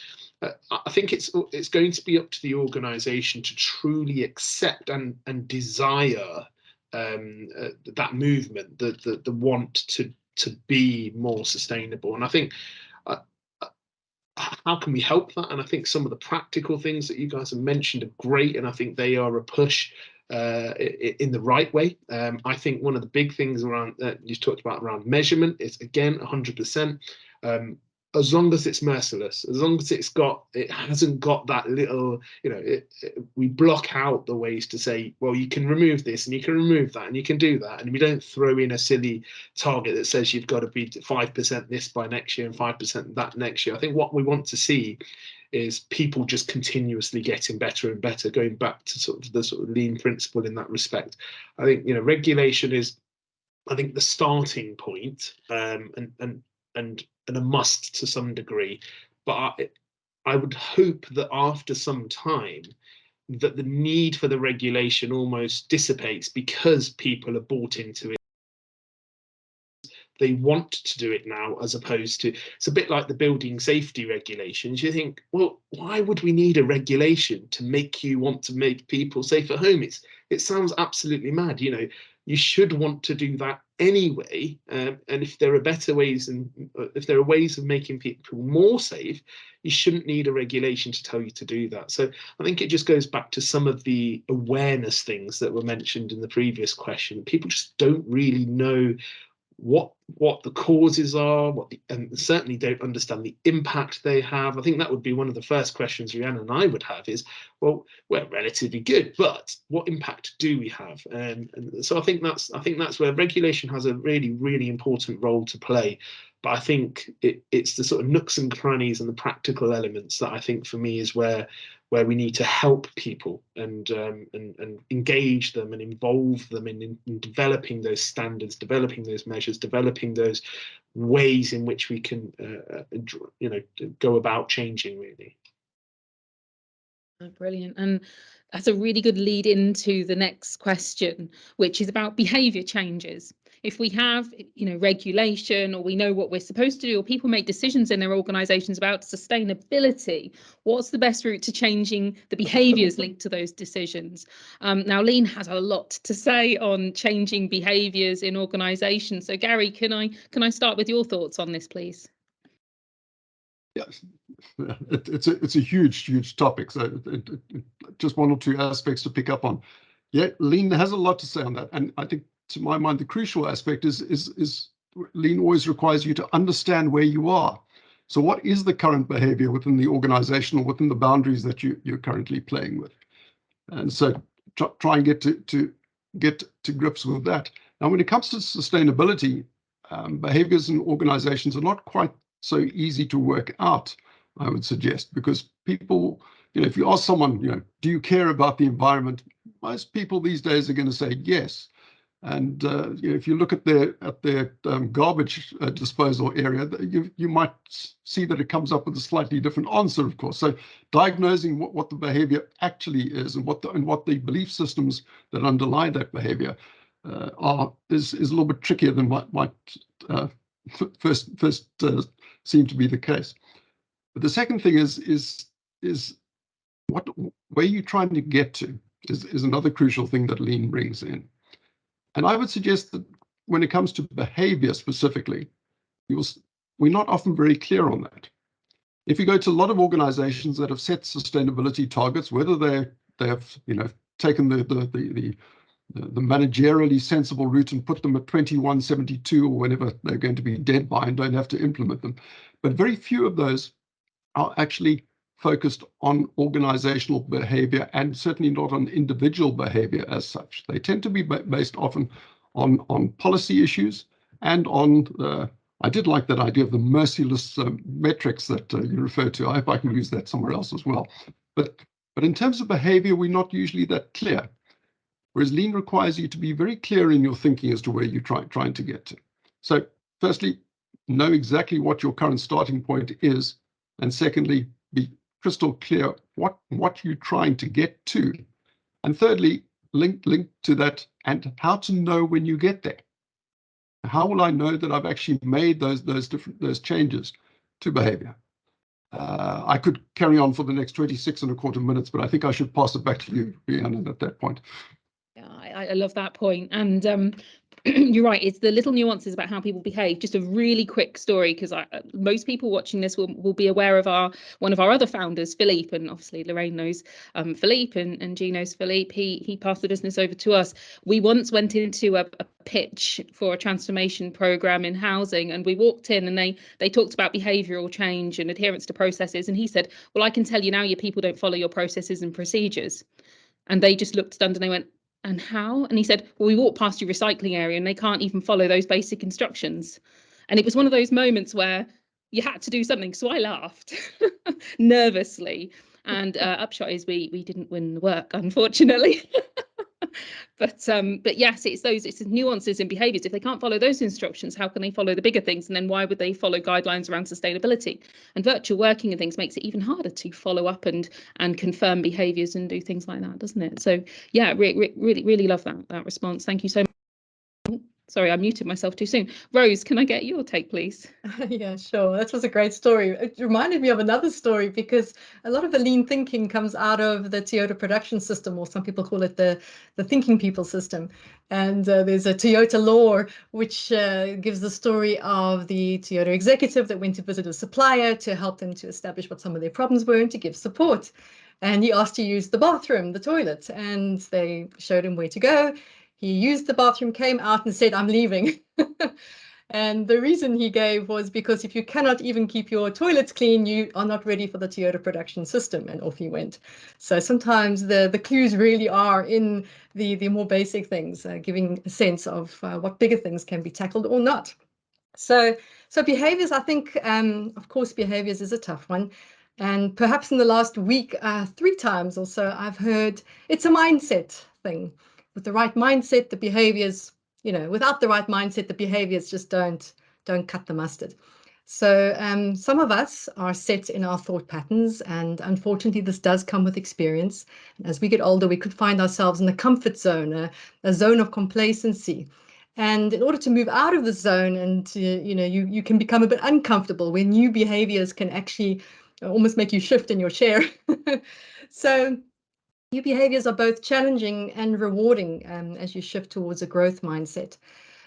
it's going to be up to the organisation to truly accept and desire that movement, the want to be more sustainable. And I think how can we help that? And I think some of the practical things that you guys have mentioned are great, and I think they are a push in the right way. I think one of the big things around that you talked about around measurement is, again, 100%. As long as it's merciless, as long as it hasn't got that little, we block out the ways to say, well, you can remove this and you can remove that and you can do that, and we don't throw in a silly target that says you've got to be 5% this by next year and 5% that next year. I think what we want to see is people just continuously getting better and better, going back to sort of the sort of lean principle in that respect. I think regulation is, I think, the starting point, and a must to some degree, but I would hope that after some time that the need for the regulation almost dissipates because people are bought into it. They want to do it now, as opposed to, it's a bit like the building safety regulations. You think, well, why would we need a regulation to make you want to make people safe at home? It sounds absolutely mad. You should want to do that anyway. And if there are better ways, and if there are ways of making people more safe, you shouldn't need a regulation to tell you to do that. So I think it just goes back to some of the awareness things that were mentioned in the previous question. People just don't really know what the causes are, and certainly don't understand the impact they have. I think that would be one of the first questions Rhiannon and I would have is, well, we're relatively good, but what impact do we have? And so I think that's where regulation has a really, really important role to play. But I think it's the sort of nooks and crannies and the practical elements that I think for me is where we need to help people and engage them and involve them in developing those standards, developing those measures, developing those ways in which we can go about changing, really. Brilliant. And that's a really good lead into the next question, which is about behaviour changes. If we have, regulation, or we know what we're supposed to do, or people make decisions in their organisations about sustainability, what's the best route to changing the behaviours linked to those decisions? Now, Lean has a lot to say on changing behaviours in organisations. So, Gary, can I start with your thoughts on this, please? Yes, it's a huge topic. So just one or two aspects to pick up on. Yeah, Lean has a lot to say on that, and I think, to my mind, the crucial aspect is Lean always requires you to understand where you are. So what is the current behavior within the organization or within the boundaries that you're currently playing with? And so try and get to grips with that. Now, when it comes to sustainability, behaviors in organizations are not quite so easy to work out, I would suggest, because people, if you ask someone, do you care about the environment? Most people these days are going to say yes. And if you look at their garbage disposal area, you might see that it comes up with a slightly different answer, of course. So diagnosing what the behavior actually is and what the belief systems that underlie that behavior is a little bit trickier than what might first seem to be the case. But the second thing is where you're trying to get to is another crucial thing that Lean brings in. And I would suggest that when it comes to behavior specifically, we're not often very clear on that. If you go to a lot of organizations that have set sustainability targets, whether they have taken the the managerially sensible route and put them at 2172 or whenever they're going to be dead by and don't have to implement them. But very few of those are actually focused on organizational behavior, and certainly not on individual behavior as such. They tend to be based often on policy issues and on, I did like that idea of the merciless metrics that you refer to. I hope I can use that somewhere else as well. But in terms of behavior, we're not usually that clear. Whereas lean requires you to be very clear in your thinking as to where you're trying to get to. So firstly, know exactly what your current starting point is. And secondly, be crystal clear what you're trying to get to. And thirdly, link to that and how to know when you get there. How will I know that I've actually made those changes to behavior? I could carry on for the next 26.25 minutes, but I think I should pass it back to you, Rhiannon, at that point. Yeah, I love that point. And you're right, it's the little nuances about how people behave. Just a really quick story, because most people watching this will be aware of one of our other founders, Philippe, and obviously Lorraine knows Philippe, and Jean knows Philippe. He passed the business over to us. We once went into a pitch for a transformation program in housing, and we walked in and they talked about behavioural change and adherence to processes, and he said, well, I can tell you now your people don't follow your processes and procedures. And they just looked stunned and they went, and how? And he said, well, we walked past your recycling area and they can't even follow those basic instructions. And it was one of those moments where you had to do something. So I laughed nervously. And upshot is we didn't win the work, unfortunately. But yes, it's the nuances in behaviours. If they can't follow those instructions, how can they follow the bigger things? And then why would they follow guidelines around sustainability? And virtual working and things makes it even harder to follow up and confirm behaviours and do things like that, doesn't it? So yeah, really love that response. Thank you so much. Sorry, I muted myself too soon. Rose, can I get your take, please? Yeah, sure. That was a great story. It reminded me of another story, because a lot of the lean thinking comes out of the Toyota production system, or some people call it the thinking people system. And there's a Toyota law which gives the story of the Toyota executive that went to visit a supplier to help them to establish what some of their problems were and to give support. And he asked to use the bathroom, the toilet, and they showed him where to go. He used the bathroom, came out and said, I'm leaving. And the reason he gave was because if you cannot even keep your toilets clean, you are not ready for the Toyota production system. And off he went. So sometimes the clues really are in the more basic things, giving a sense of what bigger things can be tackled or not. So behaviors, I think, of course, behaviors is a tough one. And perhaps in the last week, 3 times or so, I've heard it's a mindset thing. With the right mindset, the behaviors, without the right mindset, the behaviors just don't cut the mustard. So some of us are set in our thought patterns, and unfortunately, this does come with experience. As we get older, we could find ourselves in a comfort zone, a zone of complacency. And in order to move out of the zone, and you can become a bit uncomfortable, where new behaviors can actually almost make you shift in your chair. So new behaviors are both challenging and rewarding as you shift towards a growth mindset.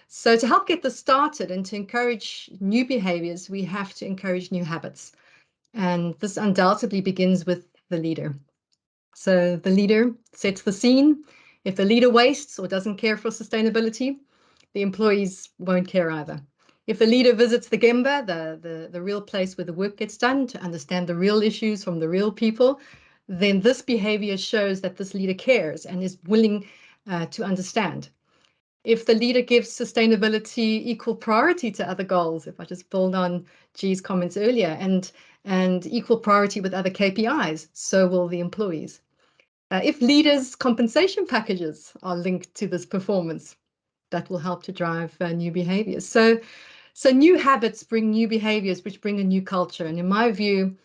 So to help get this started and to encourage new behaviors, we have to encourage new habits. And this undoubtedly begins with the leader. So the leader sets the scene. If the leader wastes or doesn't care for sustainability, the employees won't care either. If the leader visits the Gemba, the real place where the work gets done, to understand the real issues from the real people, then this behavior shows that this leader cares and is willing to understand. If the leader gives sustainability equal priority to other goals, if I just build on G's comments earlier, and equal priority with other KPIs, so will the employees. If leaders' compensation packages are linked to this performance, that will help to drive new behaviors. So new habits bring new behaviors, which bring a new culture. And in my view,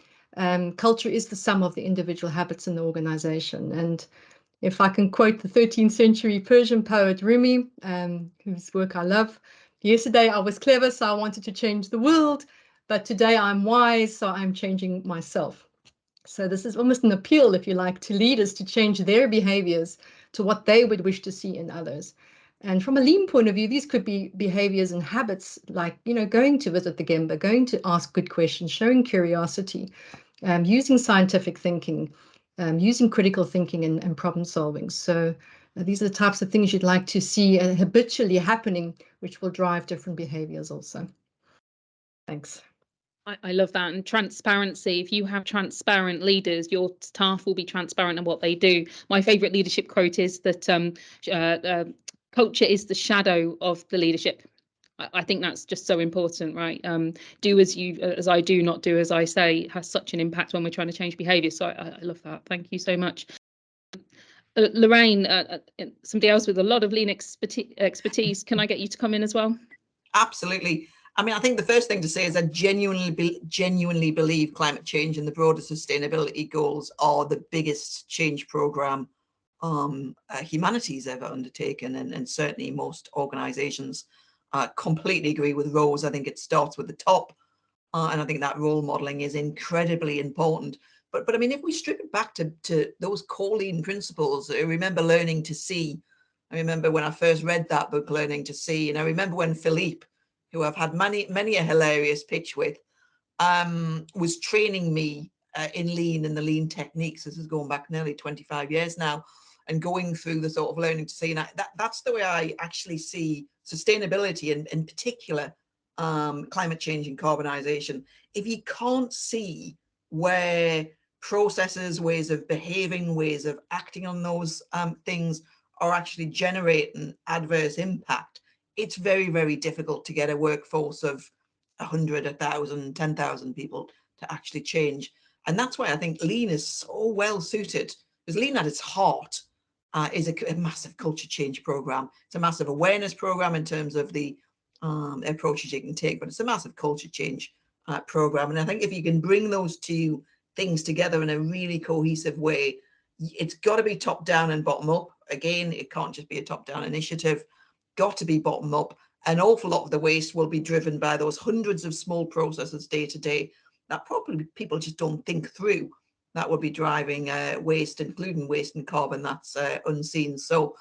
culture is the sum of the individual habits in the organization. And if I can quote the 13th century Persian poet Rumi, whose work I love, yesterday I was clever, so I wanted to change the world, but today I'm wise, so I'm changing myself. So this is almost an appeal, if you like, to leaders to change their behaviors to what they would wish to see in others. And from a lean point of view, these could be behaviors and habits like, going to visit the Gemba, going to ask good questions, showing curiosity, using scientific thinking, using critical thinking and problem solving. So These are the types of things you'd like to see habitually happening, which will drive different behaviors also. Thanks. I love that. And transparency. If you have transparent leaders, your staff will be transparent in what they do. My favorite leadership quote is that culture is the shadow of the leadership. I think that's just so important, right? Do as I do, not do as I say, has such an impact when we're trying to change behaviour. So I love that. Thank you so much. Lorraine, somebody else with a lot of lean expertise, can I get you to come in as well? Absolutely. I mean, I think the first thing to say is I genuinely believe climate change and the broader sustainability goals are the biggest change program humanity's ever undertaken, and certainly most organizations completely agree with Rose. I think it starts with the top, and I think that role modeling is incredibly important. But I mean, if we strip it back to those core lean principles, I remember learning to see. I remember when I first read that book, Learning to See, and I remember when Philippe, who I've had many a hilarious pitch with, was training me in lean and the lean techniques. This is going back nearly 25 years now, and going through the sort of Learning to See. And that's the way I actually see sustainability, and in particular climate change and carbonization. If you can't see where processes, ways of behaving, ways of acting on those things are actually generating adverse impact, it's very, very difficult to get a workforce of 100, 1,000, 10,000 people to actually change. And that's why I think lean is so well suited, because lean at its heart is a massive culture change program. It's a massive awareness program in terms of the approaches you can take, but it's a massive culture change program. And I think if you can bring those two things together in a really cohesive way, it's got to be top down and bottom up. Again, it can't just be a top down initiative, got to be bottom up. An awful lot of the waste will be driven by those hundreds of small processes day to day that probably people just don't think through, that will be driving waste, including waste and carbon that's unseen. So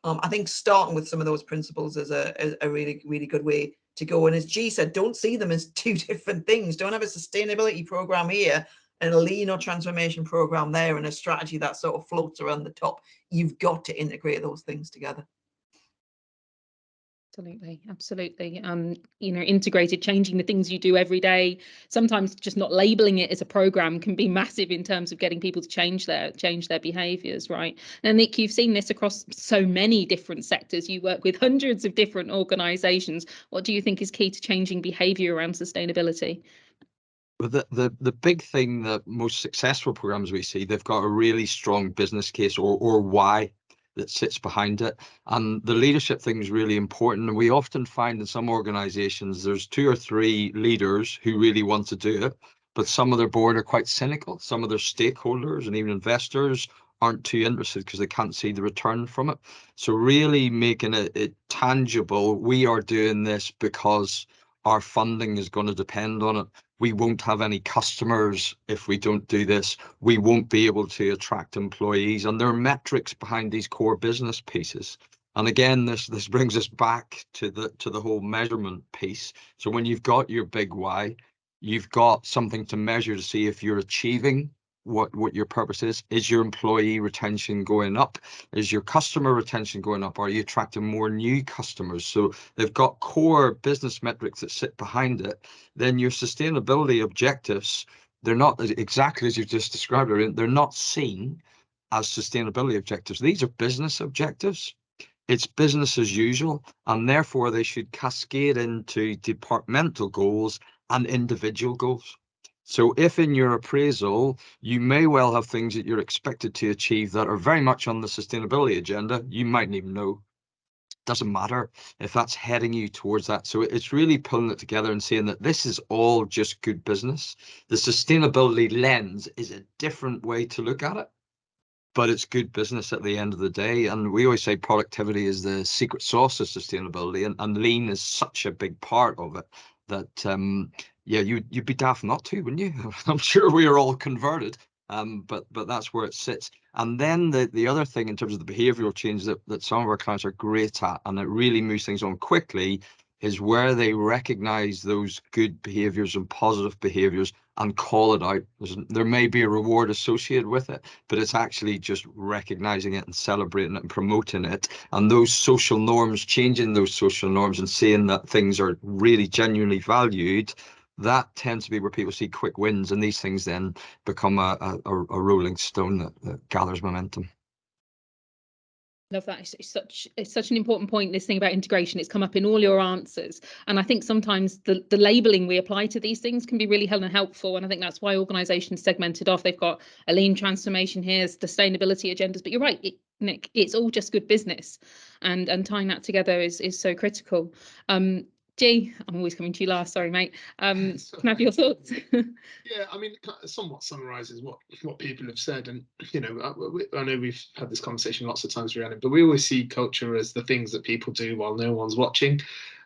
I think starting with some of those principles is a really, really good way to go. And as G said, don't see them as two different things. Don't have a sustainability program here and a lean or transformation program there and a strategy that sort of floats around the top. You've got to integrate those things together. Absolutely. Integrated, changing the things you do every day. Sometimes just not labeling it as a program can be massive in terms of getting people to change their behaviours, right? And Nick, you've seen this across so many different sectors. You work with hundreds of different organisations. What do you think is key to changing behaviour around sustainability? Well, the big thing that most successful programs we see, they've got a really strong business case or why that sits behind it. And the leadership thing is really important. And we often find in some organizations, there's 2 or 3 leaders who really want to do it, but some of their board are quite cynical. Some of their stakeholders and even investors aren't too interested because they can't see the return from it. So really making it tangible, we are doing this because our funding is going to depend on it. We won't have any customers if we don't do this. We won't be able to attract employees. And there are metrics behind these core business pieces. And again, this brings us back to the whole measurement piece. So when you've got your big why, you've got something to measure to see if you're achieving what your purpose is. Is your employee retention going up? Is your customer retention going up? Are you attracting more new customers? So they've got core business metrics that sit behind it. Then your sustainability objectives, they're not exactly as you've just described, they're not seen as sustainability objectives. These are business objectives. It's business as usual, and therefore they should cascade into departmental goals and individual goals. So if in your appraisal, you may well have things that you're expected to achieve that are very much on the sustainability agenda, you mightn't even know. Doesn't matter if that's heading you towards that. So it's really pulling it together and saying that this is all just good business. The sustainability lens is a different way to look at it, but it's good business at the end of the day. And we always say productivity is the secret sauce of sustainability, and lean is such a big part of it that yeah, you'd be daft not to, wouldn't you? I'm sure we are all converted, but that's where it sits. And then the other thing in terms of the behavioural change that some of our clients are great at, and it really moves things on quickly, is where they recognize those good behaviors and positive behaviors and call it out. There may be a reward associated with it, but it's actually just recognizing it and celebrating it and promoting it. And those social norms, changing those social norms and seeing that things are really genuinely valued, that tends to be where people see quick wins, and these things then become a rolling stone that gathers momentum. Love that. It's such an important point, this thing about integration. It's come up in all your answers. And I think sometimes the labeling we apply to these things can be really helpful. And I think that's why organisations segmented off. They've got a lean transformation here, sustainability agendas. But you're right, Nick, it's all just good business. And tying that together is so critical. G, I'm always coming to you last, sorry, mate. Can I have your thoughts? Yeah, I mean, it somewhat summarises what people have said. And, you know, I know we've had this conversation lots of times, Rhiannon, but we always see culture as the things that people do while no one's watching.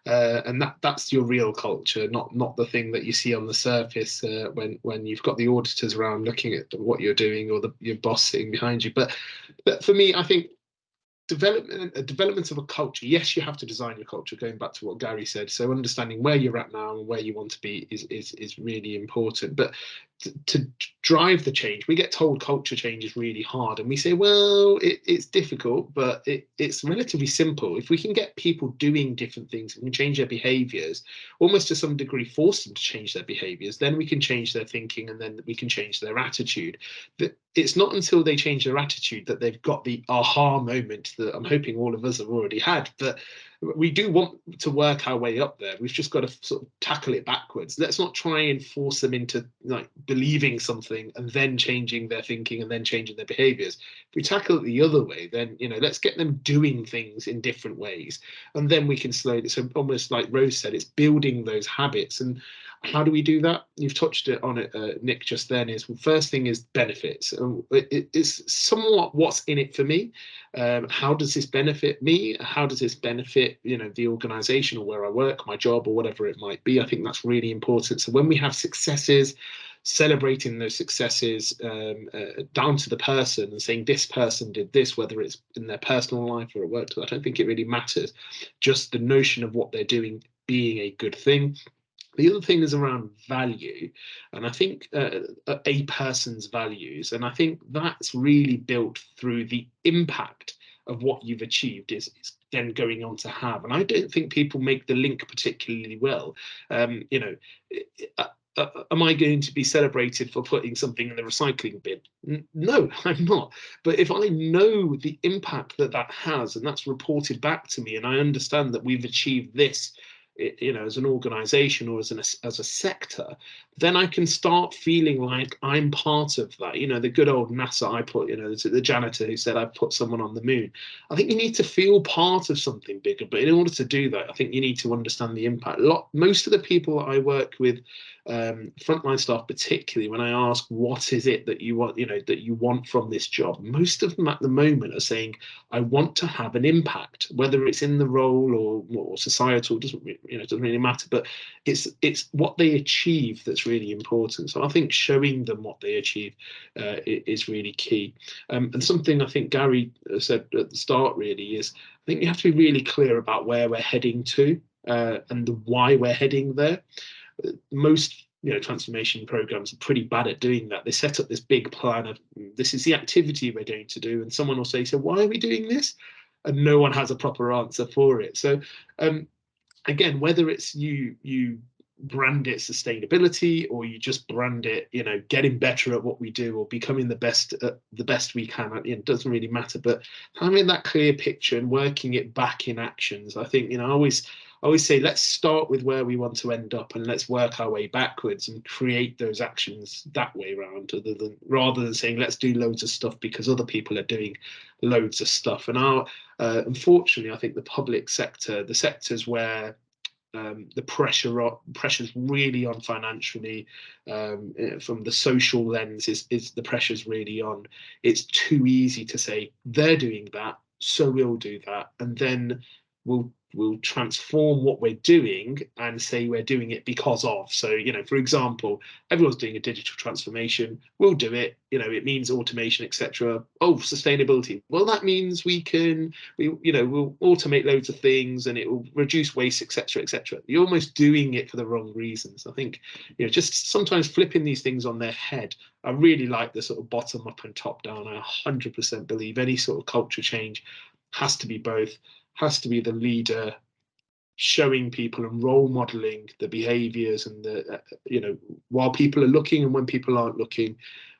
And that's your real culture, not the thing that you see on the surface when you've got the auditors around looking at what you're doing, or your boss sitting behind you. But for me, I think development of a culture, yes, you have to design your culture, going back to what Gary said. So understanding where you're at now and where you want to be is really important. But to drive the change, we get told culture change is really hard, and we say, well, it's difficult, but it's relatively simple. If we can get people doing different things, we can change their behaviours, almost to some degree force them to change their behaviours, then we can change their thinking, and then we can change their attitude. But it's not until they change their attitude that they've got the aha moment that I'm hoping all of us have already had. But we do want to work our way up there. We've just got to sort of tackle it backwards. Let's not try and force them into like believing something and then changing their thinking and then changing their behaviors. If we tackle it the other way, then, you know, let's get them doing things in different ways, and then we can slowly, so almost like Rose said, it's building those habits. And how do we do that? You've touched on it, Nick, just then. Is, well, first thing is benefits. It's somewhat what's in it for me. How does this benefit me? How does this benefit, you know, the organisation or where I work, my job, or whatever it might be? I think that's really important. So when we have successes, celebrating those successes down to the person and saying this person did this, whether it's in their personal life or at work, I don't think it really matters. Just the notion of what they're doing being a good thing. The other thing is around value, and I think a person's values, and I think that's really built through the impact of what you've achieved is then going on to have. And I don't think people make the link particularly well. You know, am I going to be celebrated for putting something in the recycling bin? No, I'm not. But if I know the impact that that has, and that's reported back to me, and I understand that we've achieved this, you know, as an organization or as a sector, then I can start feeling like I'm part of that. You know, the good old NASA, I put, you know, the janitor who said I put someone on the moon. I think you need to feel part of something bigger, but in order to do that, I think you need to understand the impact. Most of the people I work with, frontline staff particularly, when I ask what is it that you want, you know, that you want from this job, most of them at the moment are saying, I want to have an impact, whether it's in the role or societal, doesn't really matter, but it's what they achieve that's really important. So I think showing them what they achieve is really key. And something I think Gary said at the start really is, I think you have to be really clear about where we're heading to and the why we're heading there. Most, you know, transformation programs are pretty bad at doing that. They set up this big plan of this is the activity we're going to do, and someone will say, so why are we doing this? And no one has a proper answer for it. So again, whether it's you brand it sustainability, or you just brand it, you know, getting better at what we do or becoming the best we can, it doesn't really matter. But having that clear picture and working it back in actions, I think, you know, I always say, let's start with where we want to end up and let's work our way backwards and create those actions that way around, rather than saying let's do loads of stuff because other people are doing loads of stuff. And unfortunately, I think the public sector, the sectors where the pressure's really on financially, from the social lens, is the pressure's really on. It's too easy to say they're doing that, so we'll do that, and then we'll we'll transform what we're doing and say we're doing it because of. So, you know, for example, everyone's doing a digital transformation. We'll do it. You know, it means automation, etc. Oh, sustainability. Well, that means we'll automate loads of things and it will reduce waste, etc., etc. You're almost doing it for the wrong reasons. I think, you know, just sometimes flipping these things on their head. I really like the sort of bottom up and top down. I 100% believe any sort of culture change has to be both. Has to be the leader showing people and role modeling the behaviors and the you know, while people are looking and when people aren't looking,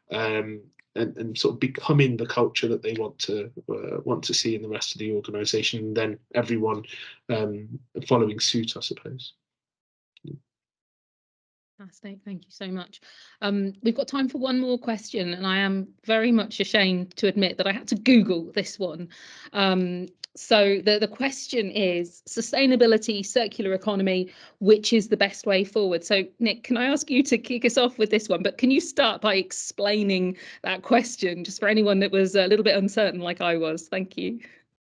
and sort of becoming the culture that they want to see in the rest of the organization, and then everyone following suit, I suppose. Fantastic, thank you so much. We've got time for one more question, and I am very much ashamed to admit that I had to Google this one. So the question is sustainability, circular economy, which is the best way forward? So Nick, can I ask you to kick us off with this one? But can you start by explaining that question, just for anyone that was a little bit uncertain like I was? Thank you.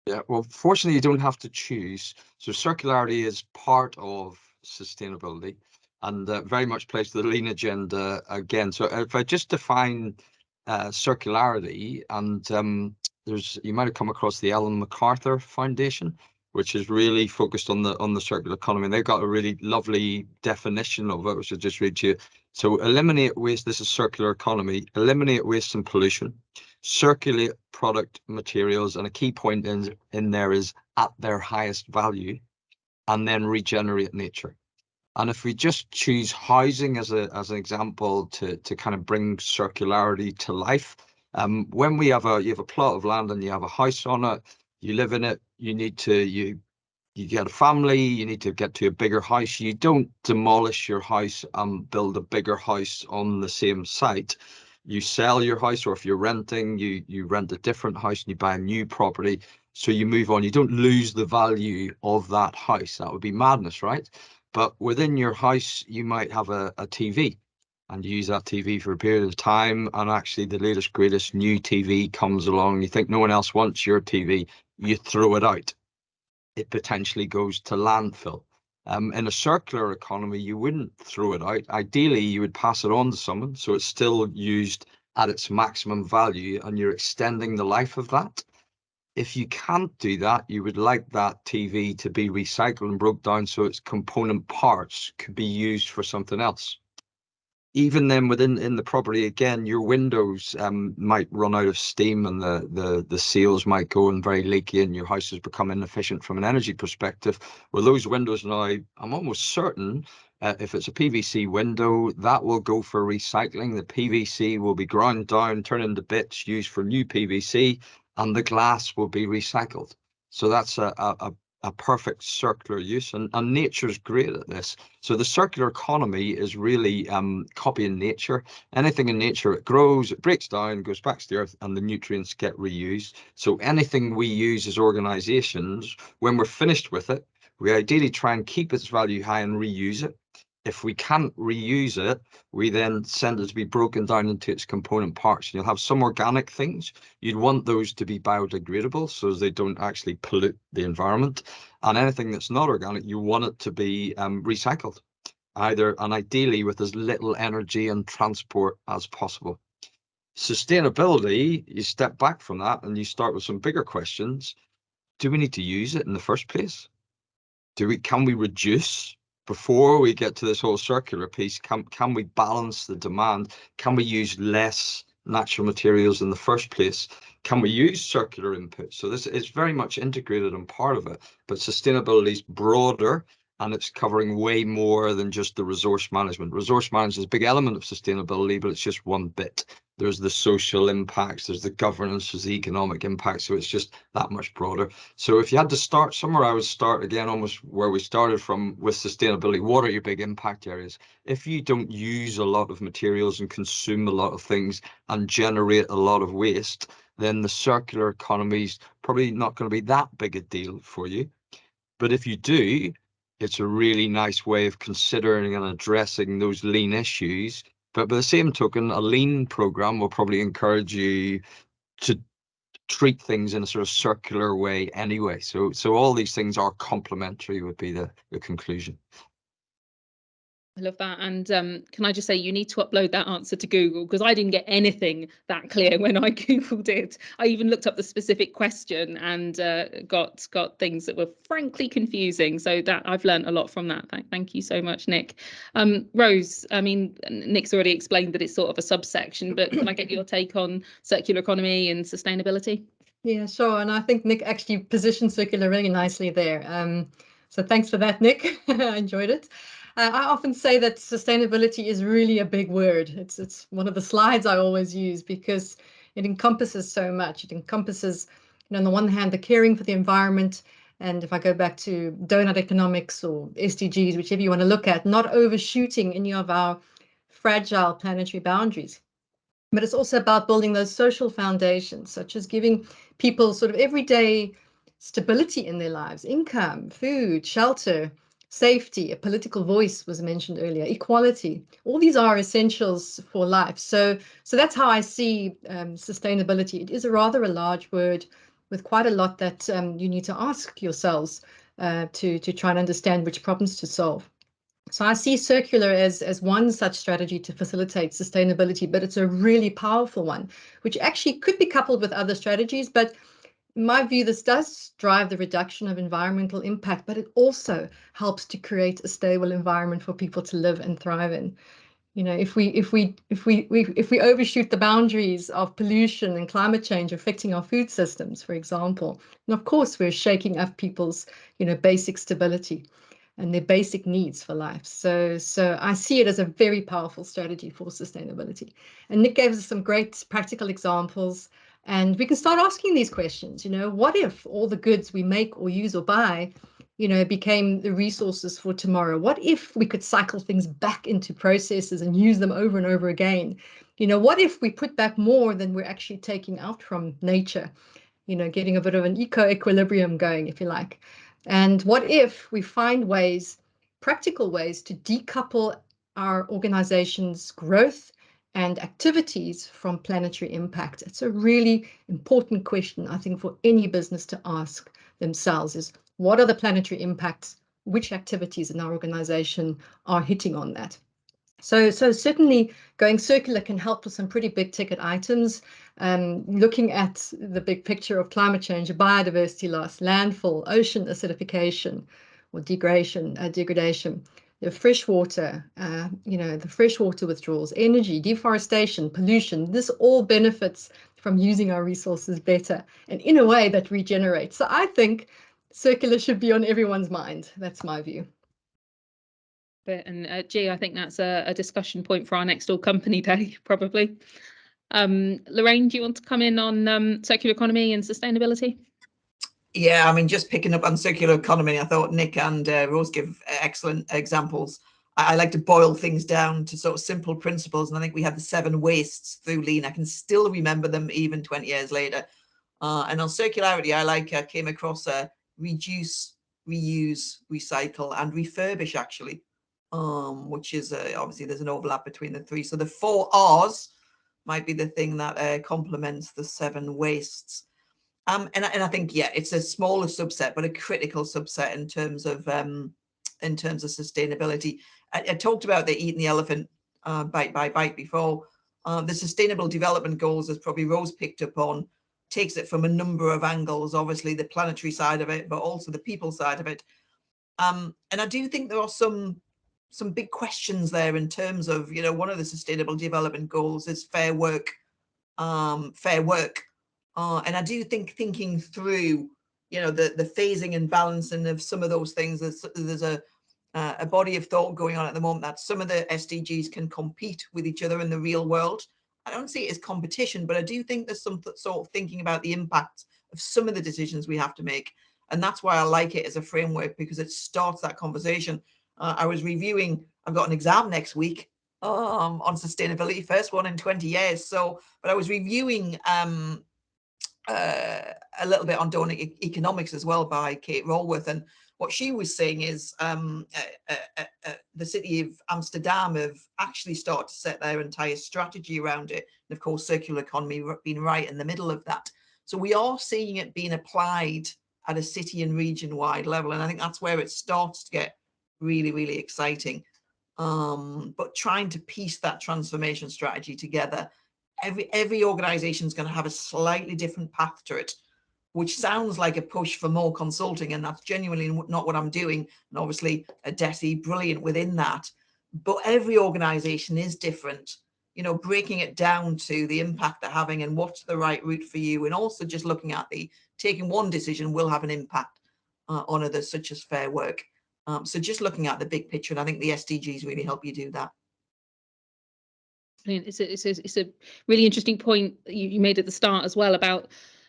Yeah, well, fortunately, you don't have to choose. So circularity is part of sustainability and very much plays to the lean agenda again. So if I just define circularity, and you might have come across the Ellen MacArthur Foundation, which is really focused on the circular economy. And they've got a really lovely definition of it, which I'll just read to you. So eliminate waste, this is circular economy, eliminate waste and pollution, circulate product materials, and a key point in there is at their highest value, and then regenerate nature. And if we just choose housing as an example to kind of bring circularity to life, when you have a plot of land and you have a house on it, you live in it, you get a family, you need to get to a bigger house. You don't demolish your house and build a bigger house on the same site. You sell your house, or if you're renting, you rent a different house and you buy a new property. So you move on. You don't lose the value of that house. That would be madness, right? But within your house, you might have a TV and you use that TV for a period of time. And actually the latest, greatest new TV comes along. You think no one else wants your TV. You throw it out. It potentially goes to landfill. In a circular economy, you wouldn't throw it out. Ideally, you would pass it on to someone, so it's still used at its maximum value and you're extending the life of that. If you can't do that, you would like that TV to be recycled and broke down so its component parts could be used for something else. Even then, within the property, again, your windows might run out of steam and the seals might go and very leaky and your house has become inefficient from an energy perspective. Well, those windows now, I'm almost certain, if it's a PVC window, that will go for recycling. The PVC will be ground down, turned into bits, used for new PVC, and the glass will be recycled. So that's a perfect circular use, and nature's great at this. So the circular economy is really copying nature. Anything in nature, it grows, it breaks down, goes back to the earth, and the nutrients get reused. So anything we use as organizations, when we're finished with it, we ideally try and keep its value high and reuse it. If we can't reuse it, we then send it to be broken down into its component parts. And you'll have some organic things. You'd want those to be biodegradable so they don't actually pollute the environment. And anything that's not organic, you want it to be recycled, and ideally with as little energy and transport as possible. Sustainability, you step back from that and you start with some bigger questions. Do we need to use it in the first place? Can we reduce? Before we get to this whole circular piece, can we balance the demand? Can we use less natural materials in the first place? Can we use circular inputs? So this is very much integrated and part of it, but sustainability is broader and it's covering way more than just the resource management. Resource management is a big element of sustainability, but it's just one bit. There's the social impacts, there's the governance, there's the economic impact. So it's just that much broader. So if you had to start somewhere, I would start again almost where we started from with sustainability. What are your big impact areas? If you don't use a lot of materials and consume a lot of things and generate a lot of waste, then the circular economy is probably not going to be that big a deal for you. But if you do, it's a really nice way of considering and addressing those lean issues. But by the same token, a lean program will probably encourage you to treat things in a sort of circular way anyway. So all these things are complementary would be the conclusion. I love that. And can I just say, you need to upload that answer to Google, because I didn't get anything that clear when I Googled it. I even looked up the specific question and got things that were frankly confusing. So that I've learned a lot from that. Thank you so much, Nick. Rose, I mean, Nick's already explained that it's sort of a subsection, but can I get your take on circular economy and sustainability? Yeah, sure. And I think Nick actually positioned circular really nicely there. So thanks for that, Nick. I enjoyed it. I often say that sustainability is really a big word. It's one of the slides I always use because it encompasses so much. It encompasses, on the one hand, the caring for the environment. And if I go back to donut economics or SDGs, whichever you want to look at, not overshooting any of our fragile planetary boundaries. But it's also about building those social foundations, such as giving people sort of everyday stability in their lives, income, food, shelter, safety, a political voice was mentioned earlier, equality. All these are essentials for life. So that's how I see sustainability. It is rather a large word with quite a lot that you need to ask yourselves to try and understand which problems to solve. So I see circular as one such strategy to facilitate sustainability, but it's a really powerful one, which actually could be coupled with other strategies. But in my view, this does drive the reduction of environmental impact, but it also helps to create a stable environment for people to live and thrive in. If we overshoot the boundaries of pollution and climate change affecting our food systems, for example, and of course we're shaking up people's, basic stability and their basic needs for life. So I see it as a very powerful strategy for sustainability. And Nick gave us some great practical examples, and we can start asking these questions. What if all the goods we make or use or buy, became the resources for tomorrow? What if we could cycle things back into processes and use them over and over again? What if we put back more than we're actually taking out from nature? Getting a bit of an eco-equilibrium going, if you like. And what if we find ways, practical ways, to decouple our organization's growth and activities from planetary impact? It's a really important question, I think, for any business to ask themselves is, what are the planetary impacts? Which activities in our organization are hitting on that? So certainly going circular can help with some pretty big ticket items. Looking at the big picture of climate change, biodiversity loss, landfill, ocean acidification or degradation, the freshwater, the freshwater withdrawals, energy, deforestation, pollution. This all benefits from using our resources better and in a way that regenerates. So I think circular should be on everyone's mind. That's my view. And G, I think that's a discussion point for our next All Company Day, probably. Lorraine, do you want to come in on circular economy and sustainability? Yeah, I mean, just picking up on circular economy, I thought Nick and Rose give excellent examples. I like to boil things down to sort of simple principles, and I think we have the 7 wastes through Lean. I can still remember them even 20 years later. And on circularity, I came across reduce, reuse, recycle, and refurbish, actually, which is obviously there's an overlap between the 3. So the 4 R's might be the thing that complements the 7 wastes. And I think, yeah, it's a smaller subset, but a critical subset in terms of sustainability. I talked about the eating the elephant bite by bite before. The Sustainable Development Goals, as probably Rose picked up on, takes it from a number of angles, obviously the planetary side of it, but also the people side of it. And I do think there are some big questions there in terms of, one of the Sustainable Development Goals is fair work. And I do think thinking through, the phasing and balancing of some of those things, there's a body of thought going on at the moment that some of the SDGs can compete with each other in the real world. I don't see it as competition, but I do think there's some sort of thinking about the impact of some of the decisions we have to make. And that's why I like it as a framework, because it starts that conversation. I was reviewing, I've got an exam next week on sustainability, first one in 20 years. So, but I was reviewing a little bit on donut economics as well by Kate Raworth, and what she was saying is the city of Amsterdam have actually started to set their entire strategy around it, and of course circular economy being right in the middle of that. So we are seeing it being applied at a city and region-wide level, and I think that's where it starts to get really, really exciting. But trying to piece that transformation strategy together, every organization is going to have a slightly different path to it, which sounds like a push for more consulting, and that's genuinely not what I'm doing. And obviously, Adesi, brilliant within that. But every organization is different, you know, breaking it down to the impact they're having and what's the right route for you. And also just looking at taking one decision will have an impact on others, such as fair work. So just looking at the big picture, and I think the SDGs really help you do that. It's a really interesting point you made at the start as well about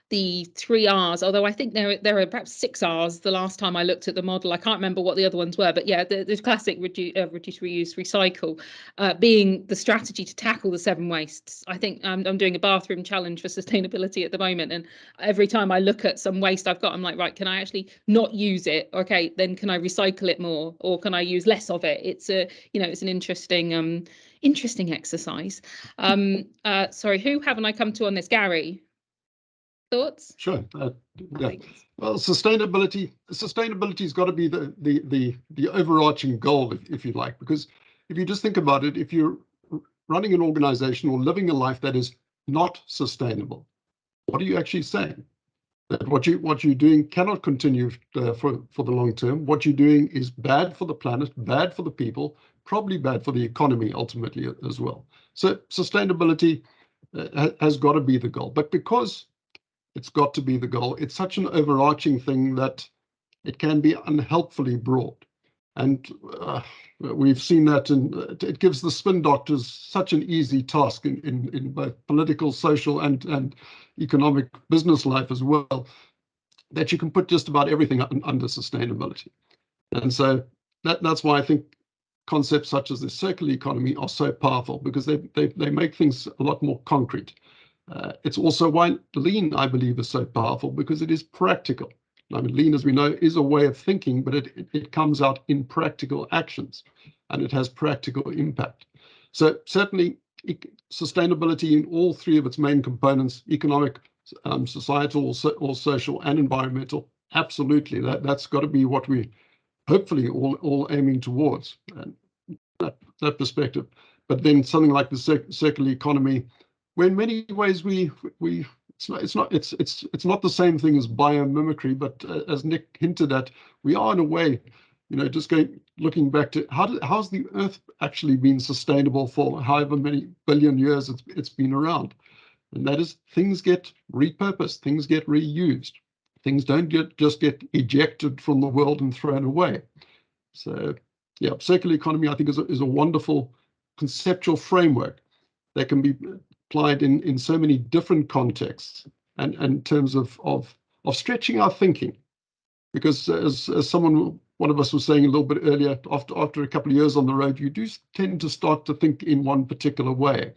the 3 R's, although I think there are perhaps 6 R's the last time I looked at the model. I can't remember what the other ones were, but yeah, the classic reduce, reuse, recycle being the strategy to tackle the 7 wastes. I think I'm doing a bathroom challenge for sustainability at the moment, and every time I look at some waste I've got, I'm like, right, can I actually not use it? Okay, then can I recycle it more, or can I use less of it? It's it's an interesting exercise. Sorry, who haven't I come to on this? Gary? Thoughts? Sure. Yeah. Well, sustainability's got to be the overarching goal, if you like, because if you just think about it, if you're running an organization or living a life that is not sustainable, what are you actually saying? That what you're doing cannot continue for the long term. What you're doing is bad for the planet, bad for the people, probably bad for the economy ultimately as well. So sustainability has got to be the goal. But because it's got to be the goal, it's such an overarching thing that it can be unhelpfully broad. And we've seen that, and it gives the spin doctors such an easy task in both political, social, and economic business life as well, that you can put just about everything under sustainability. And so that's why I think concepts such as the circular economy are so powerful, because they make things a lot more concrete. It's also why lean, I believe, is so powerful, because it is practical. I mean, lean, as we know, is a way of thinking, but it comes out in practical actions, and it has practical impact. So certainly sustainability in all 3 of its main components, economic, societal, or social, and environmental, absolutely, that's got to be what we hopefully all aiming towards, and that perspective. But then something like the circular economy, where in many ways it's not the same thing as biomimicry, but as Nick hinted at, we are in a way, just looking back to how's the Earth actually been sustainable for however many billion years it's been around, and that is things get repurposed, things get reused, things don't just get ejected from the world and thrown away. So yeah, circular economy, I think, is a wonderful conceptual framework that can be applied in so many different contexts, and in terms of stretching our thinking. Because as one of us was saying a little bit earlier, after a couple of years on the road, you do tend to start to think in one particular way.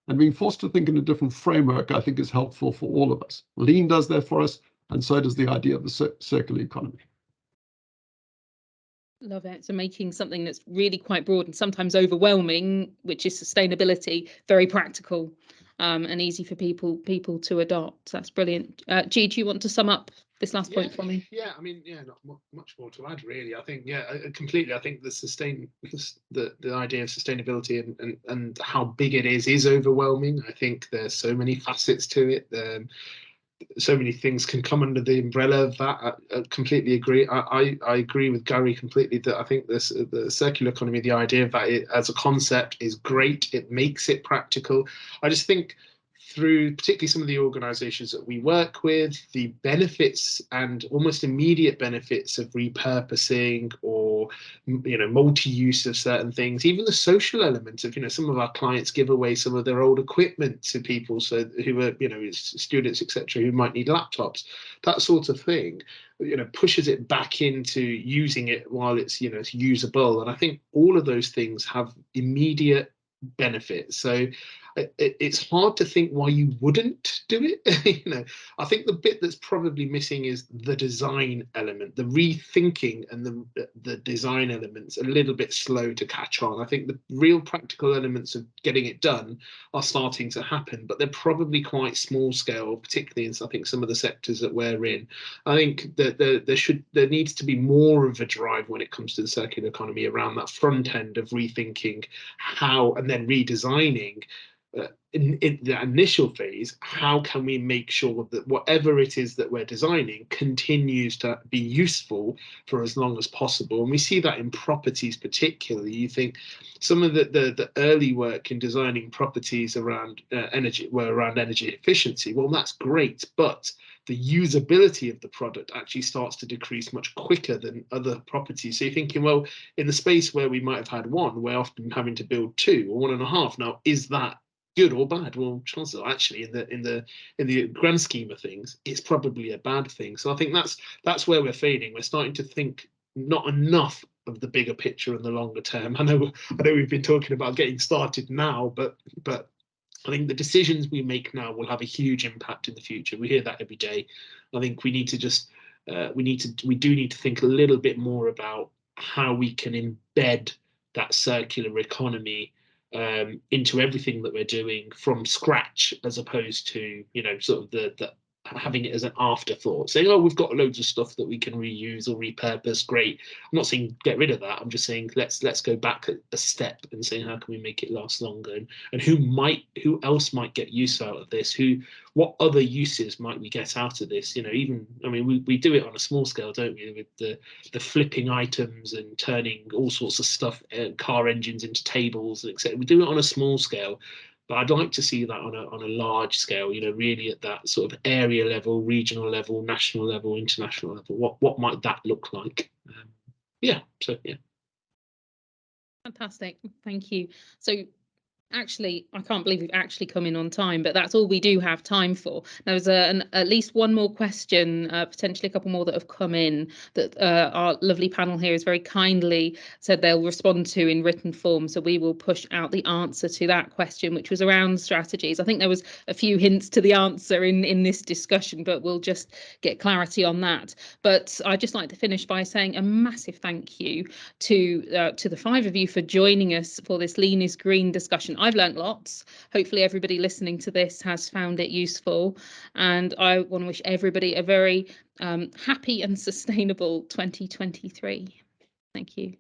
And being forced to think in a different framework, I think, is helpful for all of us. Lean does that for us, and so does the idea of the circular economy. Love it. So making something that's really quite broad and sometimes overwhelming, which is sustainability, very practical, and easy for people to adopt. That's brilliant. G, do you want to sum up this last point for me? Yeah, I mean, not much more to add, really. I think, completely. I think the idea of sustainability and how big it is overwhelming. I think there's so many facets to it. So many things can come under the umbrella of that. I completely agree. I agree with Gary completely that I think the circular economy, the idea of that as a concept, is great. It makes it practical. I just think through particularly some of the organizations that we work with, the benefits and almost immediate benefits of repurposing or multi-use of certain things, even the social element of some of our clients give away some of their old equipment to people who are students, etc., who might need laptops, that sort of thing, pushes it back into using it while it's it's usable. And I think all of those things have immediate benefits. So it's hard to think why you wouldn't do it. I think the bit that's probably missing is the design element, the rethinking, and the design elements a little bit slow to catch on. I think the real practical elements of getting it done are starting to happen, but they're probably quite small scale, particularly in I think some of the sectors that we're in. I think that there needs to be more of a drive when it comes to the circular economy around that front end of rethinking how, and then redesigning in the initial phase, how can we make sure that whatever it is that we're designing continues to be useful for as long as possible. And we see that in properties particularly. You think some of the early work in designing properties around energy efficiency. Well, that's great, but the usability of the product actually starts to decrease much quicker than other properties. So you're thinking, well, in the space where we might have had one, we're often having to build 2 or 1.5. Now, is that good or bad? Well, chances are actually in the grand scheme of things, it's probably a bad thing. So I think that's where we're failing. We're starting to think not enough of the bigger picture and the longer term. I know we've been talking about getting started now, but I think the decisions we make now will have a huge impact in the future. We hear that every day. I think we need to just we do need to think a little bit more about how we can embed that circular economy into everything that we're doing from scratch, as opposed to sort of the having it as an afterthought, saying, oh, we've got loads of stuff that we can reuse or repurpose. Great. I'm not saying get rid of that. I'm just saying let's go back a step and say, how can we make it last longer, and who else might get use out of this? What other uses might we get out of this? Even, I mean, we do it on a small scale, don't we, with the flipping items and turning all sorts of stuff, car engines into tables, etc. We do it on a small scale. But I'd like to see that on a large scale, really at that sort of area level, regional level, national level, international level. What might that look like? Yeah. Fantastic. Thank you. So actually, I can't believe we've actually come in on time, but that's all we do have time for. There's at least one more question, potentially a couple more that have come in that our lovely panel here has very kindly said they'll respond to in written form. So we will push out the answer to that question, which was around strategies. I think there was a few hints to the answer in this discussion, but we'll just get clarity on that. But I'd just like to finish by saying a massive thank you to the 5 of you for joining us for this Lean is Green discussion. I've learnt lots. Hopefully everybody listening to this has found it useful, and I want to wish everybody a very happy and sustainable 2023. Thank you.